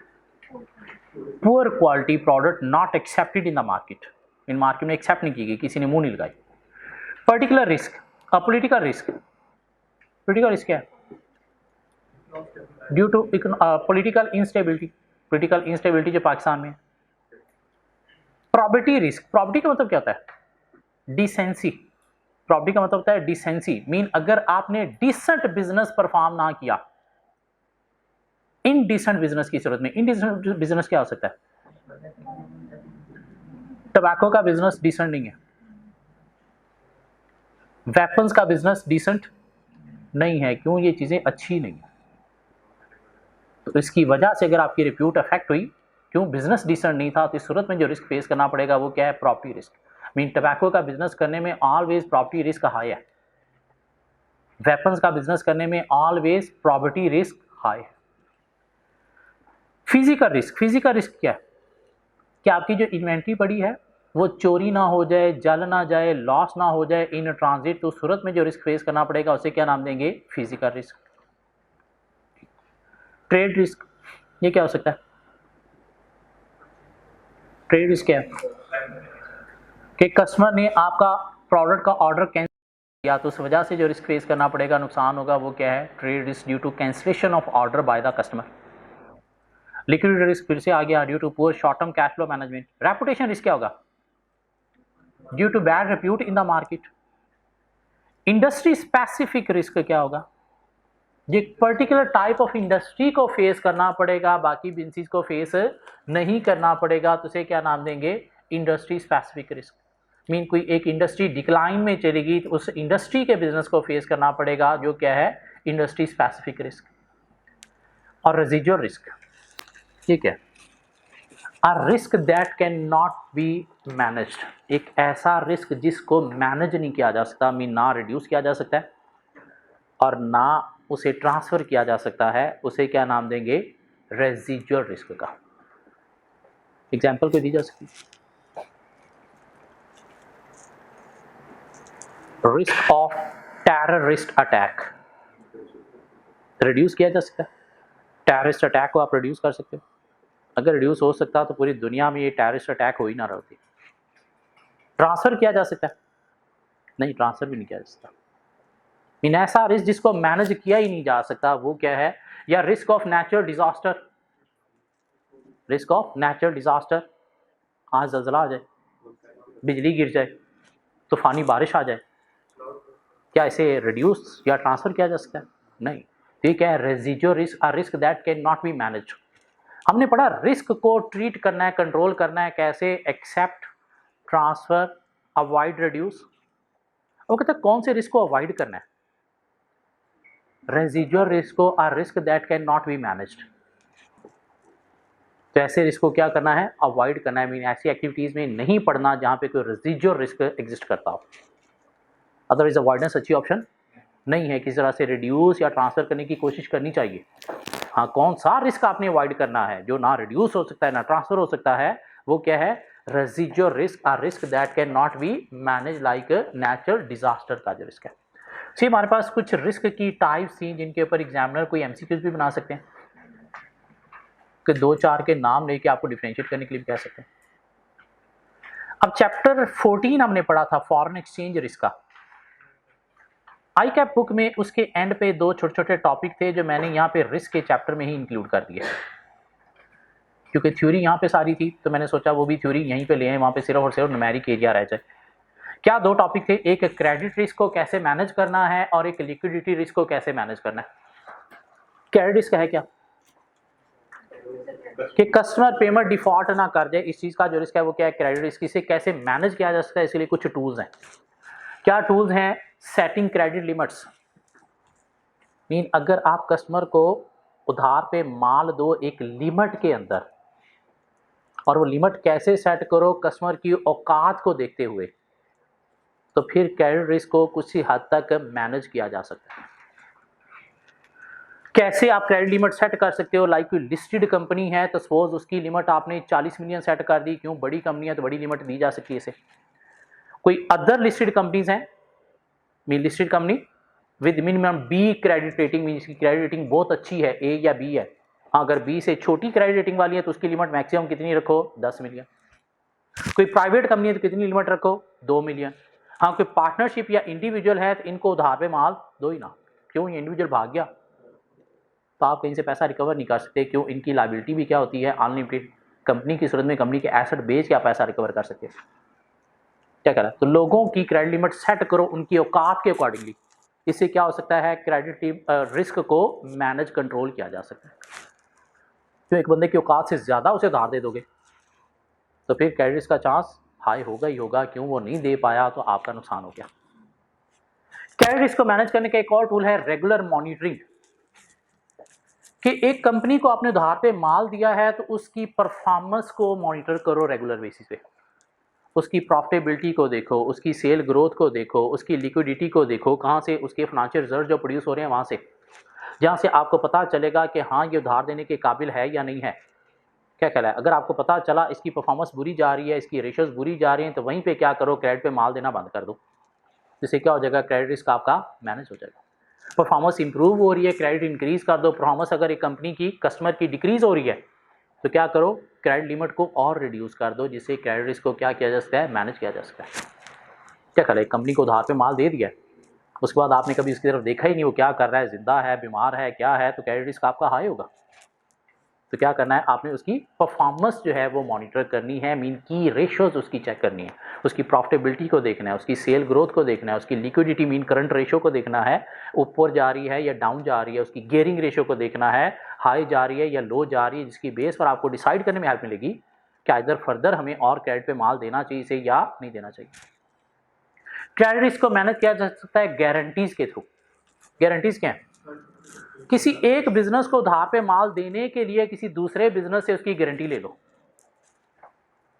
poor quality product not accepted in the market, in market में एक्सेप्ट नहीं की गई, किसी ने मुंह नहीं लगाई। Particular risk, political risk, political risk क्या है, due to political instability, political instability जो पाकिस्तान में। प्रॉपर्टी रिस्क, प्रॉपर्टी का मतलब क्या होता है, डिसेंसी, प्रॉपर्टी का मतलब होता है डिसेंसी, मीन अगर आपने डिसेंट बिजनेस परफॉर्म ना किया, इनडिसेंट बिजनेस की सूरत में, इनडिसेंट बिजनेस क्या हो सकता है, टबैको का बिजनेस डिसेंट नहीं है, वेपन्स का बिजनेस डिसेंट नहीं है, क्यों, ये चीजें अच्छी नहीं है, तो इसकी वजह से अगर आपकी रिप्यूट अफेक्ट हुई, क्यों, बिजनेस डिसेंट नहीं था, तो इस सूरत में जो रिस्क फेस करना पड़ेगा वो क्या है, प्रॉपर्टी रिस्क। मीन टबैको का बिजनेस करने में ऑलवेज प्रॉपर्टी रिस्क हाई है, वेपन्स का बिजनेस करने में ऑलवेज प्रॉपर्टी रिस्क हाई है। फिजिकल रिस्क, फिजिकल रिस्क क्या है कि आपकी जो इन्वेंट्री पड़ी है वो चोरी ना हो जाए, जल ना जाए, लॉस ना हो जाए इन ट्रांजिट, तो सूरत में जो रिस्क फेस करना पड़ेगा उसे क्या नाम देंगे, फिजिकल रिस्क। ट्रेड रिस्क, ये क्या हो सकता है, ट्रेड रिस्क क्या है कि कस्टमर ने आपका प्रोडक्ट का ऑर्डर कैंसिल किया तो उस वजह से जो रिस्क फेस करना पड़ेगा, नुकसान होगा, वो क्या है, trade risk due to cancellation of order by the customer. Liquidity risk फिर से आ गया, due to poor short term cash flow management. Reputation risk क्या होगा, due to bad repute in the market. Industry specific risk क्या होगा, ये पर्टिकुलर टाइप ऑफ इंडस्ट्री को फेस करना पड़ेगा, बाकी बिजनेस को फेस नहीं करना पड़ेगा, तो उसे क्या नाम देंगे, इंडस्ट्री स्पेसिफिक रिस्क। मीन कोई एक इंडस्ट्री डिक्लाइन में चलेगी तो उस इंडस्ट्री के बिजनेस को फेस करना पड़ेगा, जो क्या है, इंडस्ट्री स्पेसिफिक रिस्क। और रेजिडुअल रिस्क, ठीक है, a risk that can not be managed, एक ऐसा रिस्क जिसको मैनेज नहीं किया जा सकता, मीन ना रिड्यूस किया जा सकता है और ना उसे ट्रांसफर किया जा सकता है, उसे क्या नाम देंगे, रेजिडुअल रिस्क का। एग्जांपल कोई दी जा सकती, risk of terrorist attack reduce किया जा सकता है, टेररिस्ट अटैक को आप रिड्यूस कर सकते हो, अगर रिड्यूस हो सकता तो पूरी दुनिया में ये टेररिस्ट अटैक हो ही ना रहती। ट्रांसफर किया जा सकता है, नहीं, ट्रांसफर भी नहीं किया जा सकता। मीन ऐसा रिस्क जिसको मैनेज किया ही नहीं जा सकता वो क्या है, या risk of natural disaster, risk of natural disaster, आज जलजला आ जाए, बिजली गिर जाए, तूफानी बारिश आ जाए, क्या इसे रिड्यूस या ट्रांसफर किया जा सकता है? नहीं। तो ये क्या है? Residual risk, a risk that can not be manage. हमने पढ़ा रिस्क को ट्रीट करना है, कंट्रोल करना है कैसे? Accept, transfer, avoid, reduce. वो कहता है कौन से रिस्क को अवॉइड करना है? रेजिजुअल रिस्क को, a risk that can not be managed. तो ऐसे रिस्क को क्या करना है? अवॉइड करना है। मीन ऐसी एक्टिविटीज में नहीं पढ़ना जहां पे कोई रेजिजुअल रिस्क एग्जिस्ट करता हो। अदरवाइज अवॉइडेंस अच्छी ऑप्शन नहीं है। किसी तरह से रिड्यूस या ट्रांसफर करने की कोशिश करनी चाहिए। हाँ, कौन सा रिस्क आपने अवॉइड करना है जो ना रिड्यूस हो सकता है ना ट्रांसफर हो सकता है? वो क्या है? Residual risk, a risk that can not be manage like natural disaster का जो रिस्क है। जी, हमारे पास कुछ रिस्क की टाइप्स थी जिनके ऊपर एग्जामिनर कोई एमसीक्यूज भी बना सकते हैं कि 2-4 के नाम लेके आपको डिफरेंशिएट करने के लिए भी कह सकते हैं। अब चैप्टर 14 हमने पढ़ा था फॉरेन एक्सचेंज रिस्क का। आई कैप बुक में उसके एंड पे 2 छोटे छोटे टॉपिक थे जो मैंने यहाँ पे रिस्क के चैप्टर में ही इंक्लूड कर दिए, क्योंकि थ्योरी यहाँ पे सारी थी तो मैंने सोचा वो भी थ्योरी यहीं पे ले आए, वहाँ पे सिर्फ और सिर्फ न्यूमेरिक एरिया रह जाए। क्या 2 टॉपिक थे? एक क्रेडिट रिस्क को कैसे मैनेज करना है और एक लिक्विडिटी रिस्क को कैसे मैनेज करना है। क्रेडिट रिस्क है क्या कि कस्टमर पेमेंट डिफॉल्ट ना कर जाए, इस चीज का जो रिस्क है वो क्या है? Credit risk. इसे कैसे मैनेज किया जा सकता है? इसके लिए कुछ टूल्स हैं। क्या टूल्स हैं? Setting credit limits. मीन अगर आप कस्टमर को उधार पे माल दो एक लिमिट के अंदर, और वो लिमिट कैसे सेट करो? कस्टमर की औकात को देखते हुए, तो फिर क्रेडिट रिस्क को कुछ ही हद तक मैनेज किया जा सकता है। कैसे आप क्रेडिट लिमिट सेट कर सकते हो? लाइक कोई लिस्टेड कंपनी है तो सपोज उसकी लिमिट आपने 40 मिलियन सेट कर दी, क्यों? बड़ी कंपनी है तो बड़ी लिमिट दी जा सकती है इसे। कोई अदर लिस्टेड कंपनीज हैं, mean listed company with minimum B credit rating, mean इसकी क्रेडिट रेटिंग बहुत अच्छी है, ए या बी है। हाँ, अगर बी से छोटी क्रेडिट रेटिंग वाली है तो उसकी लिमिट मैक्सिमम कितनी रखो? 10 मिलियन। कोई प्राइवेट कंपनी है तो कितनी लिमिट रखो? 2 मिलियन। हाँ, कोई पार्टनरशिप या इंडिविजुअल है तो इनको उधार पे माल दो ही ना, क्यों? ये इंडिविजुअल भाग गया तो आप कहीं से पैसा रिकवर नहीं कर सकते, क्यों? इनकी लायबिलिटी भी क्या होती है? अनलिमिटेड। कंपनी की सूरत में कंपनी के एसेट बेच के आप पैसा रिकवर कर सकते हैं। क्या कह रहा है? तो लोगों की क्रेडिट लिमिट सेट करो उनकी औकात के अकॉर्डिंगली। इससे क्या हो सकता है? क्रेडिट रिस्क को मैनेज कंट्रोल किया जा सकता है। क्यों? एक बंदे की औकात से ज्यादा उसे उधार दे दोगे तो फिर क्रेडिट रिस्क का चांस हाई होगा ही होगा, क्यों? वो नहीं दे पाया तो आपका नुकसान हो गया। क्रेडिट रिस्क को मैनेज करने का एक और टूल है रेगुलर मॉनिटरिंग, कि एक कंपनी को आपने उधार पे माल दिया है तो उसकी परफॉर्मेंस को मॉनिटर करो रेगुलर बेसिस पे। उसकी प्रॉफिटेबिलिटी को देखो, उसकी सेल ग्रोथ को देखो, उसकी लिक्विडिटी को देखो, कहाँ से उसके फाइनेंशियल रिजल्ट जो प्रोड्यूस हो रहे हैं वहाँ से, जहाँ से आपको पता चलेगा कि हाँ ये उधार देने के काबिल है या नहीं है। क्या कहला है? अगर आपको पता चला इसकी परफॉर्मेंस बुरी जा रही है, इसकी रेशियोज बुरी जा रही हैं, तो वहीं पे क्या करो? क्रेडिट पे माल देना बंद कर दो। जिससे क्या हो जाएगा? क्रेडिट रिस्क आपका मैनेज हो जाएगा। परफॉर्मेंस इंप्रूव हो रही है, क्रेडिट इंक्रीज कर दो। परफॉर्मेंस अगर एक कंपनी की कस्टमर की डिक्रीज हो रही है तो क्या करो? क्रेडिट लिमिट को और रिड्यूस कर दो, जिससे क्रेडिट रिस्क को क्या किया जा सकता है? मैनेज किया जा सकता है। क्या कर एक कंपनी को उधार पे माल दे दिया, उसके बाद आपने कभी उसकी तरफ देखा ही नहीं वो क्या कर रहा है, जिंदा है, बीमार है, क्या है, तो क्रेडिट रिस्क आपका हाई होगा। तो क्या करना है? आपने उसकी परफॉर्मेंस जो है वो मॉनिटर करनी है, मीन की रेशियोज उसकी चेक करनी है, उसकी प्रॉफिटेबिलिटी को देखना है, उसकी सेल ग्रोथ को देखना है, उसकी लिक्विडिटी मीन करंट रेशियो को देखना है, ऊपर जा रही है या डाउन जा रही है, उसकी गियरिंग रेशियो को देखना है, हाई जा रही है या लो जा रही है, जिसकी बेस पर आपको डिसाइड करने में हेल्प मिलेगी कि इधर फर्दर हमें और क्रेडिट पे माल देना चाहिए इसे या नहीं देना चाहिए। क्रेडिट रिस्क को मैनेज किया जा सकता है गारंटीज के थ्रू। गारंटीज क्या है? किसी एक बिजनेस को उधार पे माल देने के लिए किसी दूसरे बिजनेस से उसकी गारंटी ले लो,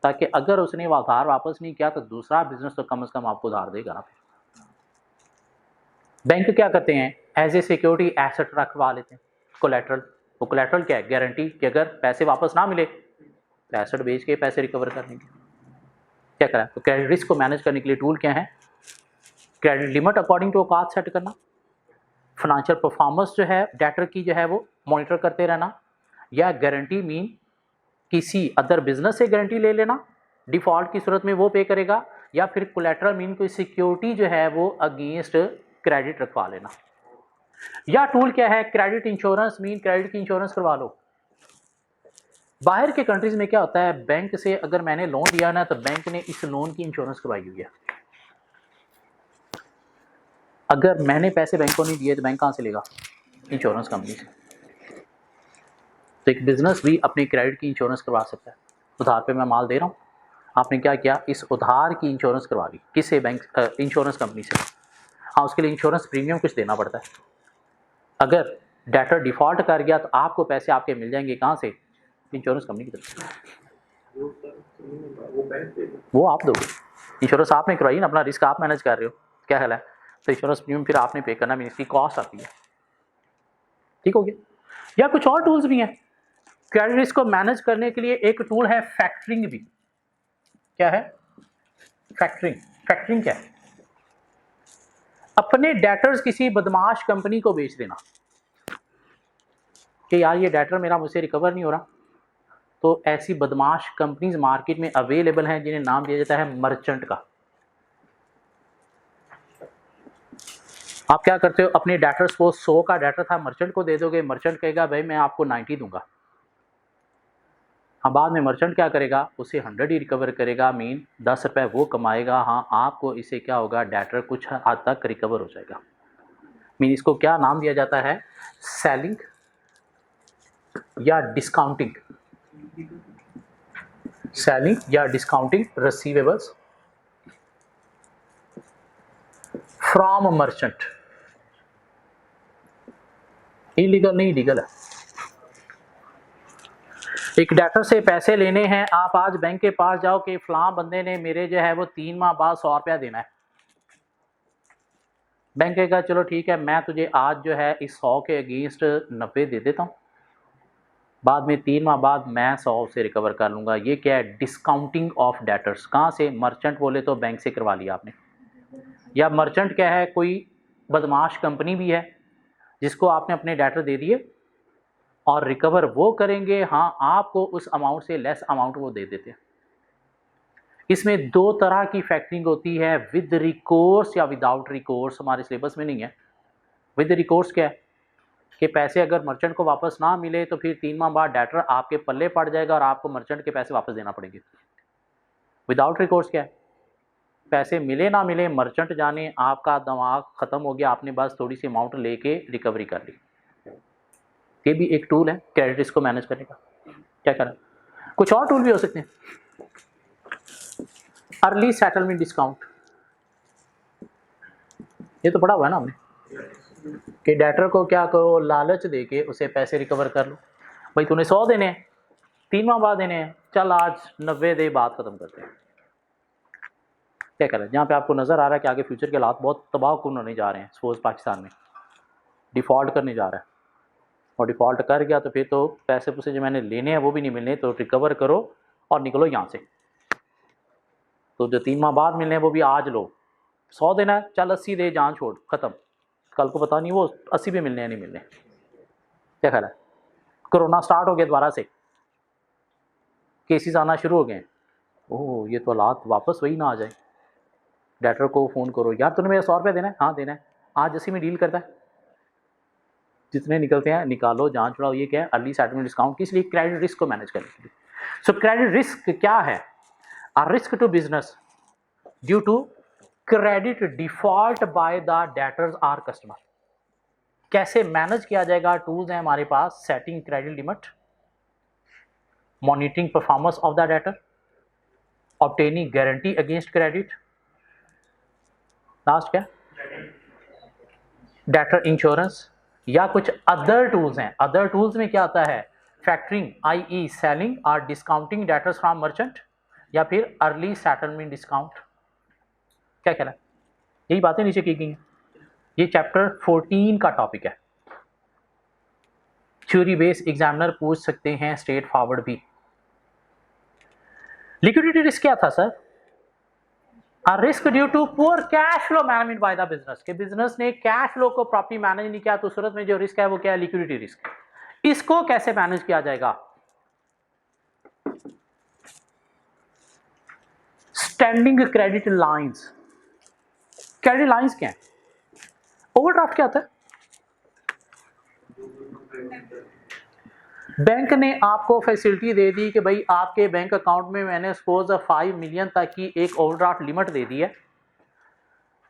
ताकि अगर उसने वो उधार वापस नहीं किया तो दूसरा बिजनेस तो कम से कम आपको उधार देगा ना। बैंक क्या करते हैं? एज ए सिक्योरिटी एसेट रखवा लेते हैं, कोलैटरल। वो कोलैटरल क्या है? गारंटी कि अगर पैसे वापस ना मिले तो एसेट बेच के पैसे रिकवर कर लेंगे। क्या करा? तो क्रेडिट रिस्क को मैनेज करने के लिए टूल क्या है? क्रेडिट लिमिट अकॉर्डिंग टू औकात सेट करना, फाइनेंशियल परफॉर्मेंस जो है डेटर की जो है वो मॉनिटर करते रहना, या गारंटी मीन किसी अदर बिजनेस से गारंटी ले लेना, डिफॉल्ट की सूरत में वो पे करेगा, या फिर कोलैटरल मीन कोई सिक्योरिटी जो है वो अगेंस्ट क्रेडिट रखवा लेना। या टूल क्या है? क्रेडिट इंश्योरेंस, मीन क्रेडिट की इंश्योरेंस करवा लो। बाहर के कंट्रीज में क्या होता है? बैंक से अगर मैंने लोन लिया ना तो बैंक ने इस लोन की इंश्योरेंस करवाई हुई है। अगर मैंने पैसे बैंक को नहीं दिए तो बैंक कहाँ से लेगा? इंश्योरेंस कंपनी से। तो एक बिजनेस भी अपने क्रेडिट की इंश्योरेंस करवा सकता है। उधार पे मैं माल दे रहा हूँ, आपने क्या किया, इस उधार की इंश्योरेंस करवा ली। किससे? बैंक, इंश्योरेंस कंपनी से। हाँ, उसके लिए इंश्योरेंस प्रीमियम कुछ देना पड़ता है। अगर डेटर डिफॉल्ट कर गया तो आपको पैसे आपके मिल जाएंगे कहाँ से? इंश्योरेंस कंपनी की तरफ से। वो आप दोगे। इंश्योरेंस आपने करवाई ना, अपना रिस्क आप मैनेज कर रहे हो, क्या हाल है, तो इंश्योरेंस प्रीमियम फिर आपने पे करना, इसकी कॉस्ट आती है। ठीक हो गया? या कुछ और टूल्स भी हैं क्रेडिट रिस्क को मैनेज करने के लिए। एक टूल है फैक्टरिंग भी। क्या है? फैक्टरिंग। फैक्टरिंग क्या है? अपने डेटर्स किसी बदमाश कंपनी को बेच देना कि यार ये डेटर मेरा मुझसे रिकवर नहीं हो रहा। तो ऐसी बदमाश कंपनीज मार्केट में अवेलेबल हैं जिन्हें नाम दिया जाता है मर्चेंट का। आप क्या करते हो, अपने डेटर्स को 100 का डेटर था, मर्चेंट को दे दोगे, मर्चेंट कहेगा भाई मैं आपको 90 दूंगा। हाँ, बाद में मर्चेंट क्या करेगा, उसे 100 ही रिकवर करेगा, मीन 10 रुपये वो कमाएगा। हाँ, आपको इससे क्या होगा, डेटर कुछ हद तक रिकवर हो जाएगा। मीन इसको क्या नाम दिया जाता है? सेलिंग या डिस्काउंटिंग। सेलिंग या discounting receivables from merchant. Illegal नहीं, लीगल है। एक डेटर से पैसे लेने हैं, आप आज बैंक के पास जाओ कि फलां बंदे ने मेरे जो है वो 3 माह बाद 100 रुपया देना है। बैंक कहेगा चलो ठीक है, मैं तुझे आज जो है इस 100 के अगेंस्ट 90 दे देता हूँ, बाद में 3 माह बाद मैं 100 से रिकवर कर लूँगा। ये क्या है? Discounting of debtors. कहाँ से? मर्चेंट बोले तो बैंक से करवा लिया आपने। या मर्चेंट क्या है? कोई बदमाश कंपनी भी है जिसको आपने अपने डेटर दे दिए और रिकवर वो करेंगे, हाँ, आपको उस अमाउंट से लेस अमाउंट वो दे देते हैं। इसमें 2 तरह की फैक्टरिंग होती है, विद रिकोर्स या विदाउट रिकोर्स। हमारे सिलेबस में नहीं है। विद रिकोर्स क्या है कि पैसे अगर मर्चेंट को वापस ना मिले तो फिर 3 माह बाद डेटर आपके पल्ले पड़ जाएगा और आपको मर्चेंट के पैसे वापस देना पड़ेंगे। विदाउट रिकोर्स क्या है? पैसे मिले ना मिले, मर्चेंट जाने, आपका दिमाग खत्म हो गया, आपने बस थोड़ी सी अमाउंट लेके रिकवरी कर ली। ये भी एक टूल है क्रेडिट रिस्क को मैनेज करने का। क्या करें? कुछ और टूल भी हो सकते हैं। अर्ली सेटलमेंट डिस्काउंट, ये तो पढ़ा हुआ है ना हमने कि डेटर को क्या करो, लालच देके उसे पैसे रिकवर कर लो। भाई तूने 100 देने हैं, 3 माह बाद देने हैं, चल आज 90 दे, बात खत्म करते हैं। क्या करें? जहाँ पे आपको नजर आ रहा है कि आगे फ्यूचर के हालात बहुत तबाहकुन होने जा रहे हैं, सपोज पाकिस्तान में डिफॉल्ट करने जा रहा है, और डिफ़ॉल्ट कर गया तो फिर तो पैसे पूसे जो मैंने लेने हैं वो भी नहीं मिलने, तो रिकवर करो और निकलो यहाँ से। तो जो 3 माह बाद मिलने हैं वो भी आज लो। 100 देना है, चल 80 दे, जान छोड़, ख़त्म। कल को पता नहीं वो 80 भी मिलने हैं नहीं मिलने। क्या ख्याल है? कोरोना स्टार्ट हो गया दोबारा से, केसेस आना शुरू हो गए। ओह, ये तो हालात वापस वही ना आ जाए। डेटर को फ़ोन करो, यार तूने मेरा 100 रुपया देना है, हाँ देना है, आज 80 में डील करता है, जितने निकलते हैं निकालो, जान छुड़ाओ। ये क्या है? Early settlement discount. किस लिए? क्रेडिट रिस्क को मैनेज करने के लिए। सो क्रेडिट रिस्क क्या है? A risk to business due to credit default by the debtors or customer. कैसे मैनेज किया जाएगा? टूल्स हैं हमारे पास, setting credit limit, monitoring performance of the debtor, obtaining guarantee against credit, last क्या? डेटर इंश्योरेंस, या कुछ अदर टूल्स हैं। अदर टूल्स में क्या आता है? फैक्टरिंग आई सेलिंग और डिस्काउंटिंग डेटर्स फ्रॉम मर्चेंट, या फिर अर्ली सेटलमेंट डिस्काउंट। क्या कहना है? यही बातें नीचे की गई हैं। ये चैप्टर 14 का टॉपिक है। थ्योरी बेस एग्जामिनर पूछ सकते हैं, स्ट्रेट फॉरवर्ड भी। लिक्विडिटी रिस्क क्या था sir? A risk due to poor cash flow management by the business, के बिजनेस ने कैश फ्लो को प्रॉपर्ली मैनेज नहीं किया, तो सूरत में जो रिस्क है वो क्या है? Liquidity risk. इसको कैसे मैनेज किया जाएगा? Standing credit lines. Credit lines क्या है? ओवरड्राफ्ट क्या होता है? बैंक ने आपको फैसिलिटी दे दी कि भाई आपके बैंक अकाउंट में मैंने सपोज 5 मिलियन तक की एक ओवरड्राफ्ट लिमिट दे दी है,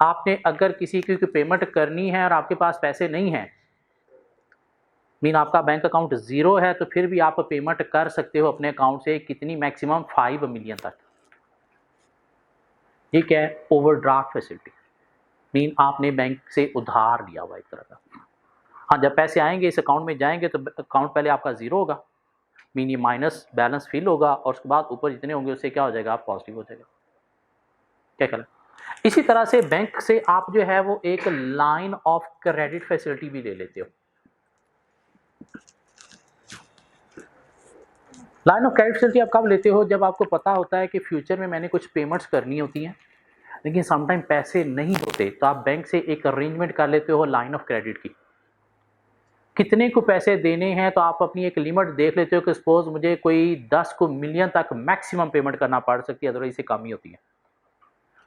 आपने अगर किसी की पेमेंट करनी है और आपके पास पैसे नहीं हैं, मीन आपका बैंक अकाउंट ज़ीरो है, तो फिर भी आप पेमेंट कर सकते हो अपने अकाउंट से कितनी, मैक्सिमम 5 मिलियन तक। ये क्या है? Overdraft facility. मीन आपने बैंक से उधार लिया हुआ एक तरह का। हाँ, जब पैसे आएंगे इस अकाउंट में जाएंगे तो अकाउंट पहले आपका ज़ीरो होगा, मीन ये माइनस बैलेंस फिल होगा, और उसके बाद ऊपर जितने होंगे उससे क्या हो जाएगा, आप पॉजिटिव हो जाएगा। क्या कहना? इसी तरह से बैंक से आप जो है वो एक लाइन ऑफ क्रेडिट फैसिलिटी भी ले लेते हो। लाइन ऑफ क्रेडिट फैसिलिटी आप कब लेते हो? जब आपको पता होता है कि फ्यूचर में मैंने कुछ पेमेंट्स करनी होती हैं लेकिन समटाइम पैसे नहीं होते, तो आप बैंक से एक अरेंजमेंट कर लेते हो लाइन ऑफ क्रेडिट की। कितने को पैसे देने हैं तो आप अपनी एक लिमिट देख लेते हो कि सपोज मुझे कोई 10 को मिलियन तक मैक्सिमम पेमेंट करना पड़ सकती है, अदरवाइज से कम ही होती है।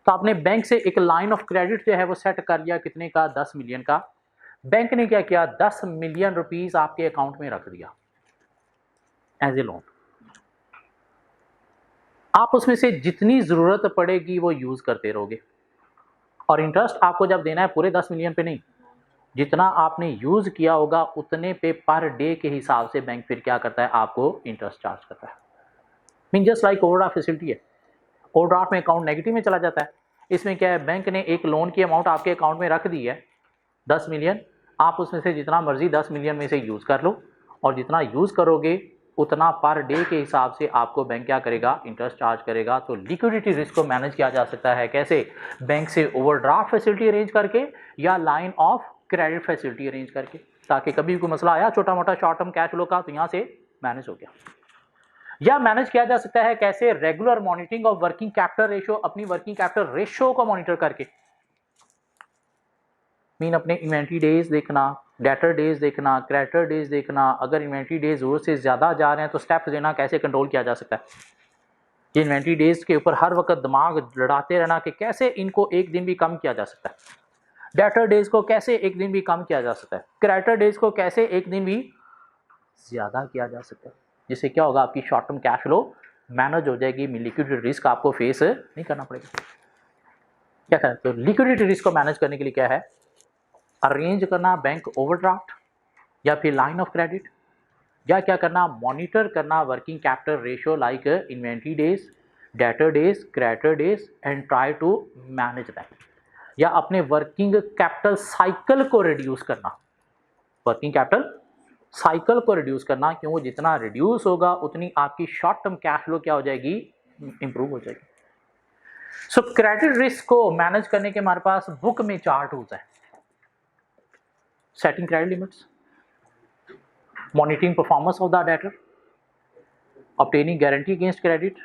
तो आपने बैंक से एक लाइन ऑफ क्रेडिट जो है वो सेट कर लिया, कितने का? 10 मिलियन का। बैंक ने क्या किया? 10 मिलियन रुपीस आपके अकाउंट में रख दिया एज ए लोन। आप उसमें से जितनी ज़रूरत पड़ेगी वो यूज़ करते रहोगे, और इंटरेस्ट आपको जब देना है पूरे 10 मिलियन पे नहीं, जितना आपने यूज़ किया होगा उतने पे पर डे के हिसाब से बैंक फिर क्या करता है? आपको इंटरेस्ट चार्ज करता है। Mean just like overdraft facility है। ओवरड्राफ्ट में अकाउंट नेगेटिव में चला जाता है। इसमें क्या है? बैंक ने एक लोन की अमाउंट आपके अकाउंट में रख दी है 10 मिलियन, आप उसमें से जितना मर्जी 10 मिलियन में से यूज़ कर लो, और जितना यूज़ करोगे उतना पर डे के हिसाब से आपको बैंक क्या करेगा? इंटरेस्ट चार्ज करेगा। तो लिक्विडिटी रिस्क को मैनेज किया जा सकता है कैसे? बैंक से ओवरड्राफ्ट फैसिलिटी अरेंज करके या line of credit facility arrange करके, ताकि कभी कोई मसला आया छोटा मोटा शॉर्ट टर्म कैश फ्लो का तो यहाँ से मैनेज हो गया। या मैनेज किया जा सकता है कैसे? Regular monitoring of working capital ratio, अपनी वर्किंग कैपिटल रेशियो को मॉनिटर करके, मीन अपने इन्वेंट्री डेज देखना, डेटर डेज देखना, क्रेडिटर डेज देखना। अगर इन्वेंट्री डेज ज़रूरत से ज़्यादा जा रहे हैं तो स्टेप्स देना कैसे कंट्रोल किया जा सकता है। ये इन्वेंट्री डेज के ऊपर हर वक्त दिमाग लड़ाते रहना कि कैसे इनको एक दिन भी कम किया जा सकता है, डेटर डेज को कैसे एक दिन भी कम किया जा सकता है, क्रेडिटर डेज को कैसे एक दिन भी ज़्यादा किया जा सकता है, जिससे क्या होगा? आपकी short term cash flow manage हो जाएगी, लिक्विडिटी रिस्क आपको फेस नहीं करना पड़ेगा। क्या करें? तो लिक्विडिटी रिस्क को मैनेज करने के लिए क्या है? अरेंज करना बैंक ओवरड्राफ्ट या फिर लाइन ऑफ क्रेडिट, या क्या करना? मॉनिटर करना working capital ratio like inventory days, debtor days, creditor days, and try to manage that. या अपने वर्किंग कैपिटल साइकिल को रिड्यूस करना, वर्किंग कैपिटल साइकिल को रिड्यूस करना, क्यों? जितना रिड्यूस होगा उतनी आपकी शॉर्ट टर्म कैश फ्लो क्या हो जाएगी? इंप्रूव हो जाएगी। सो क्रेडिट रिस्क को मैनेज करने के हमारे पास बुक में 4 टूल्स हैं। Setting credit limits, monitoring performance of the debtor, obtaining guarantee against credit,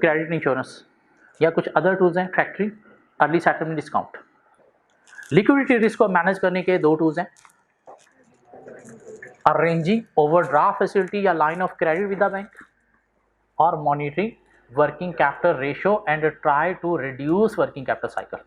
credit insurance, या कुछ अदर टूल्स हैं, factoring, early settlement discount. Liquidity risk को मैनेज करने के 2 टूल्स हैं, अरेंजिंग ओवरड्राफ्ट फैसिलिटी या line of credit with the bank, और monitoring working capital ratio and try to reduce working capital cycle.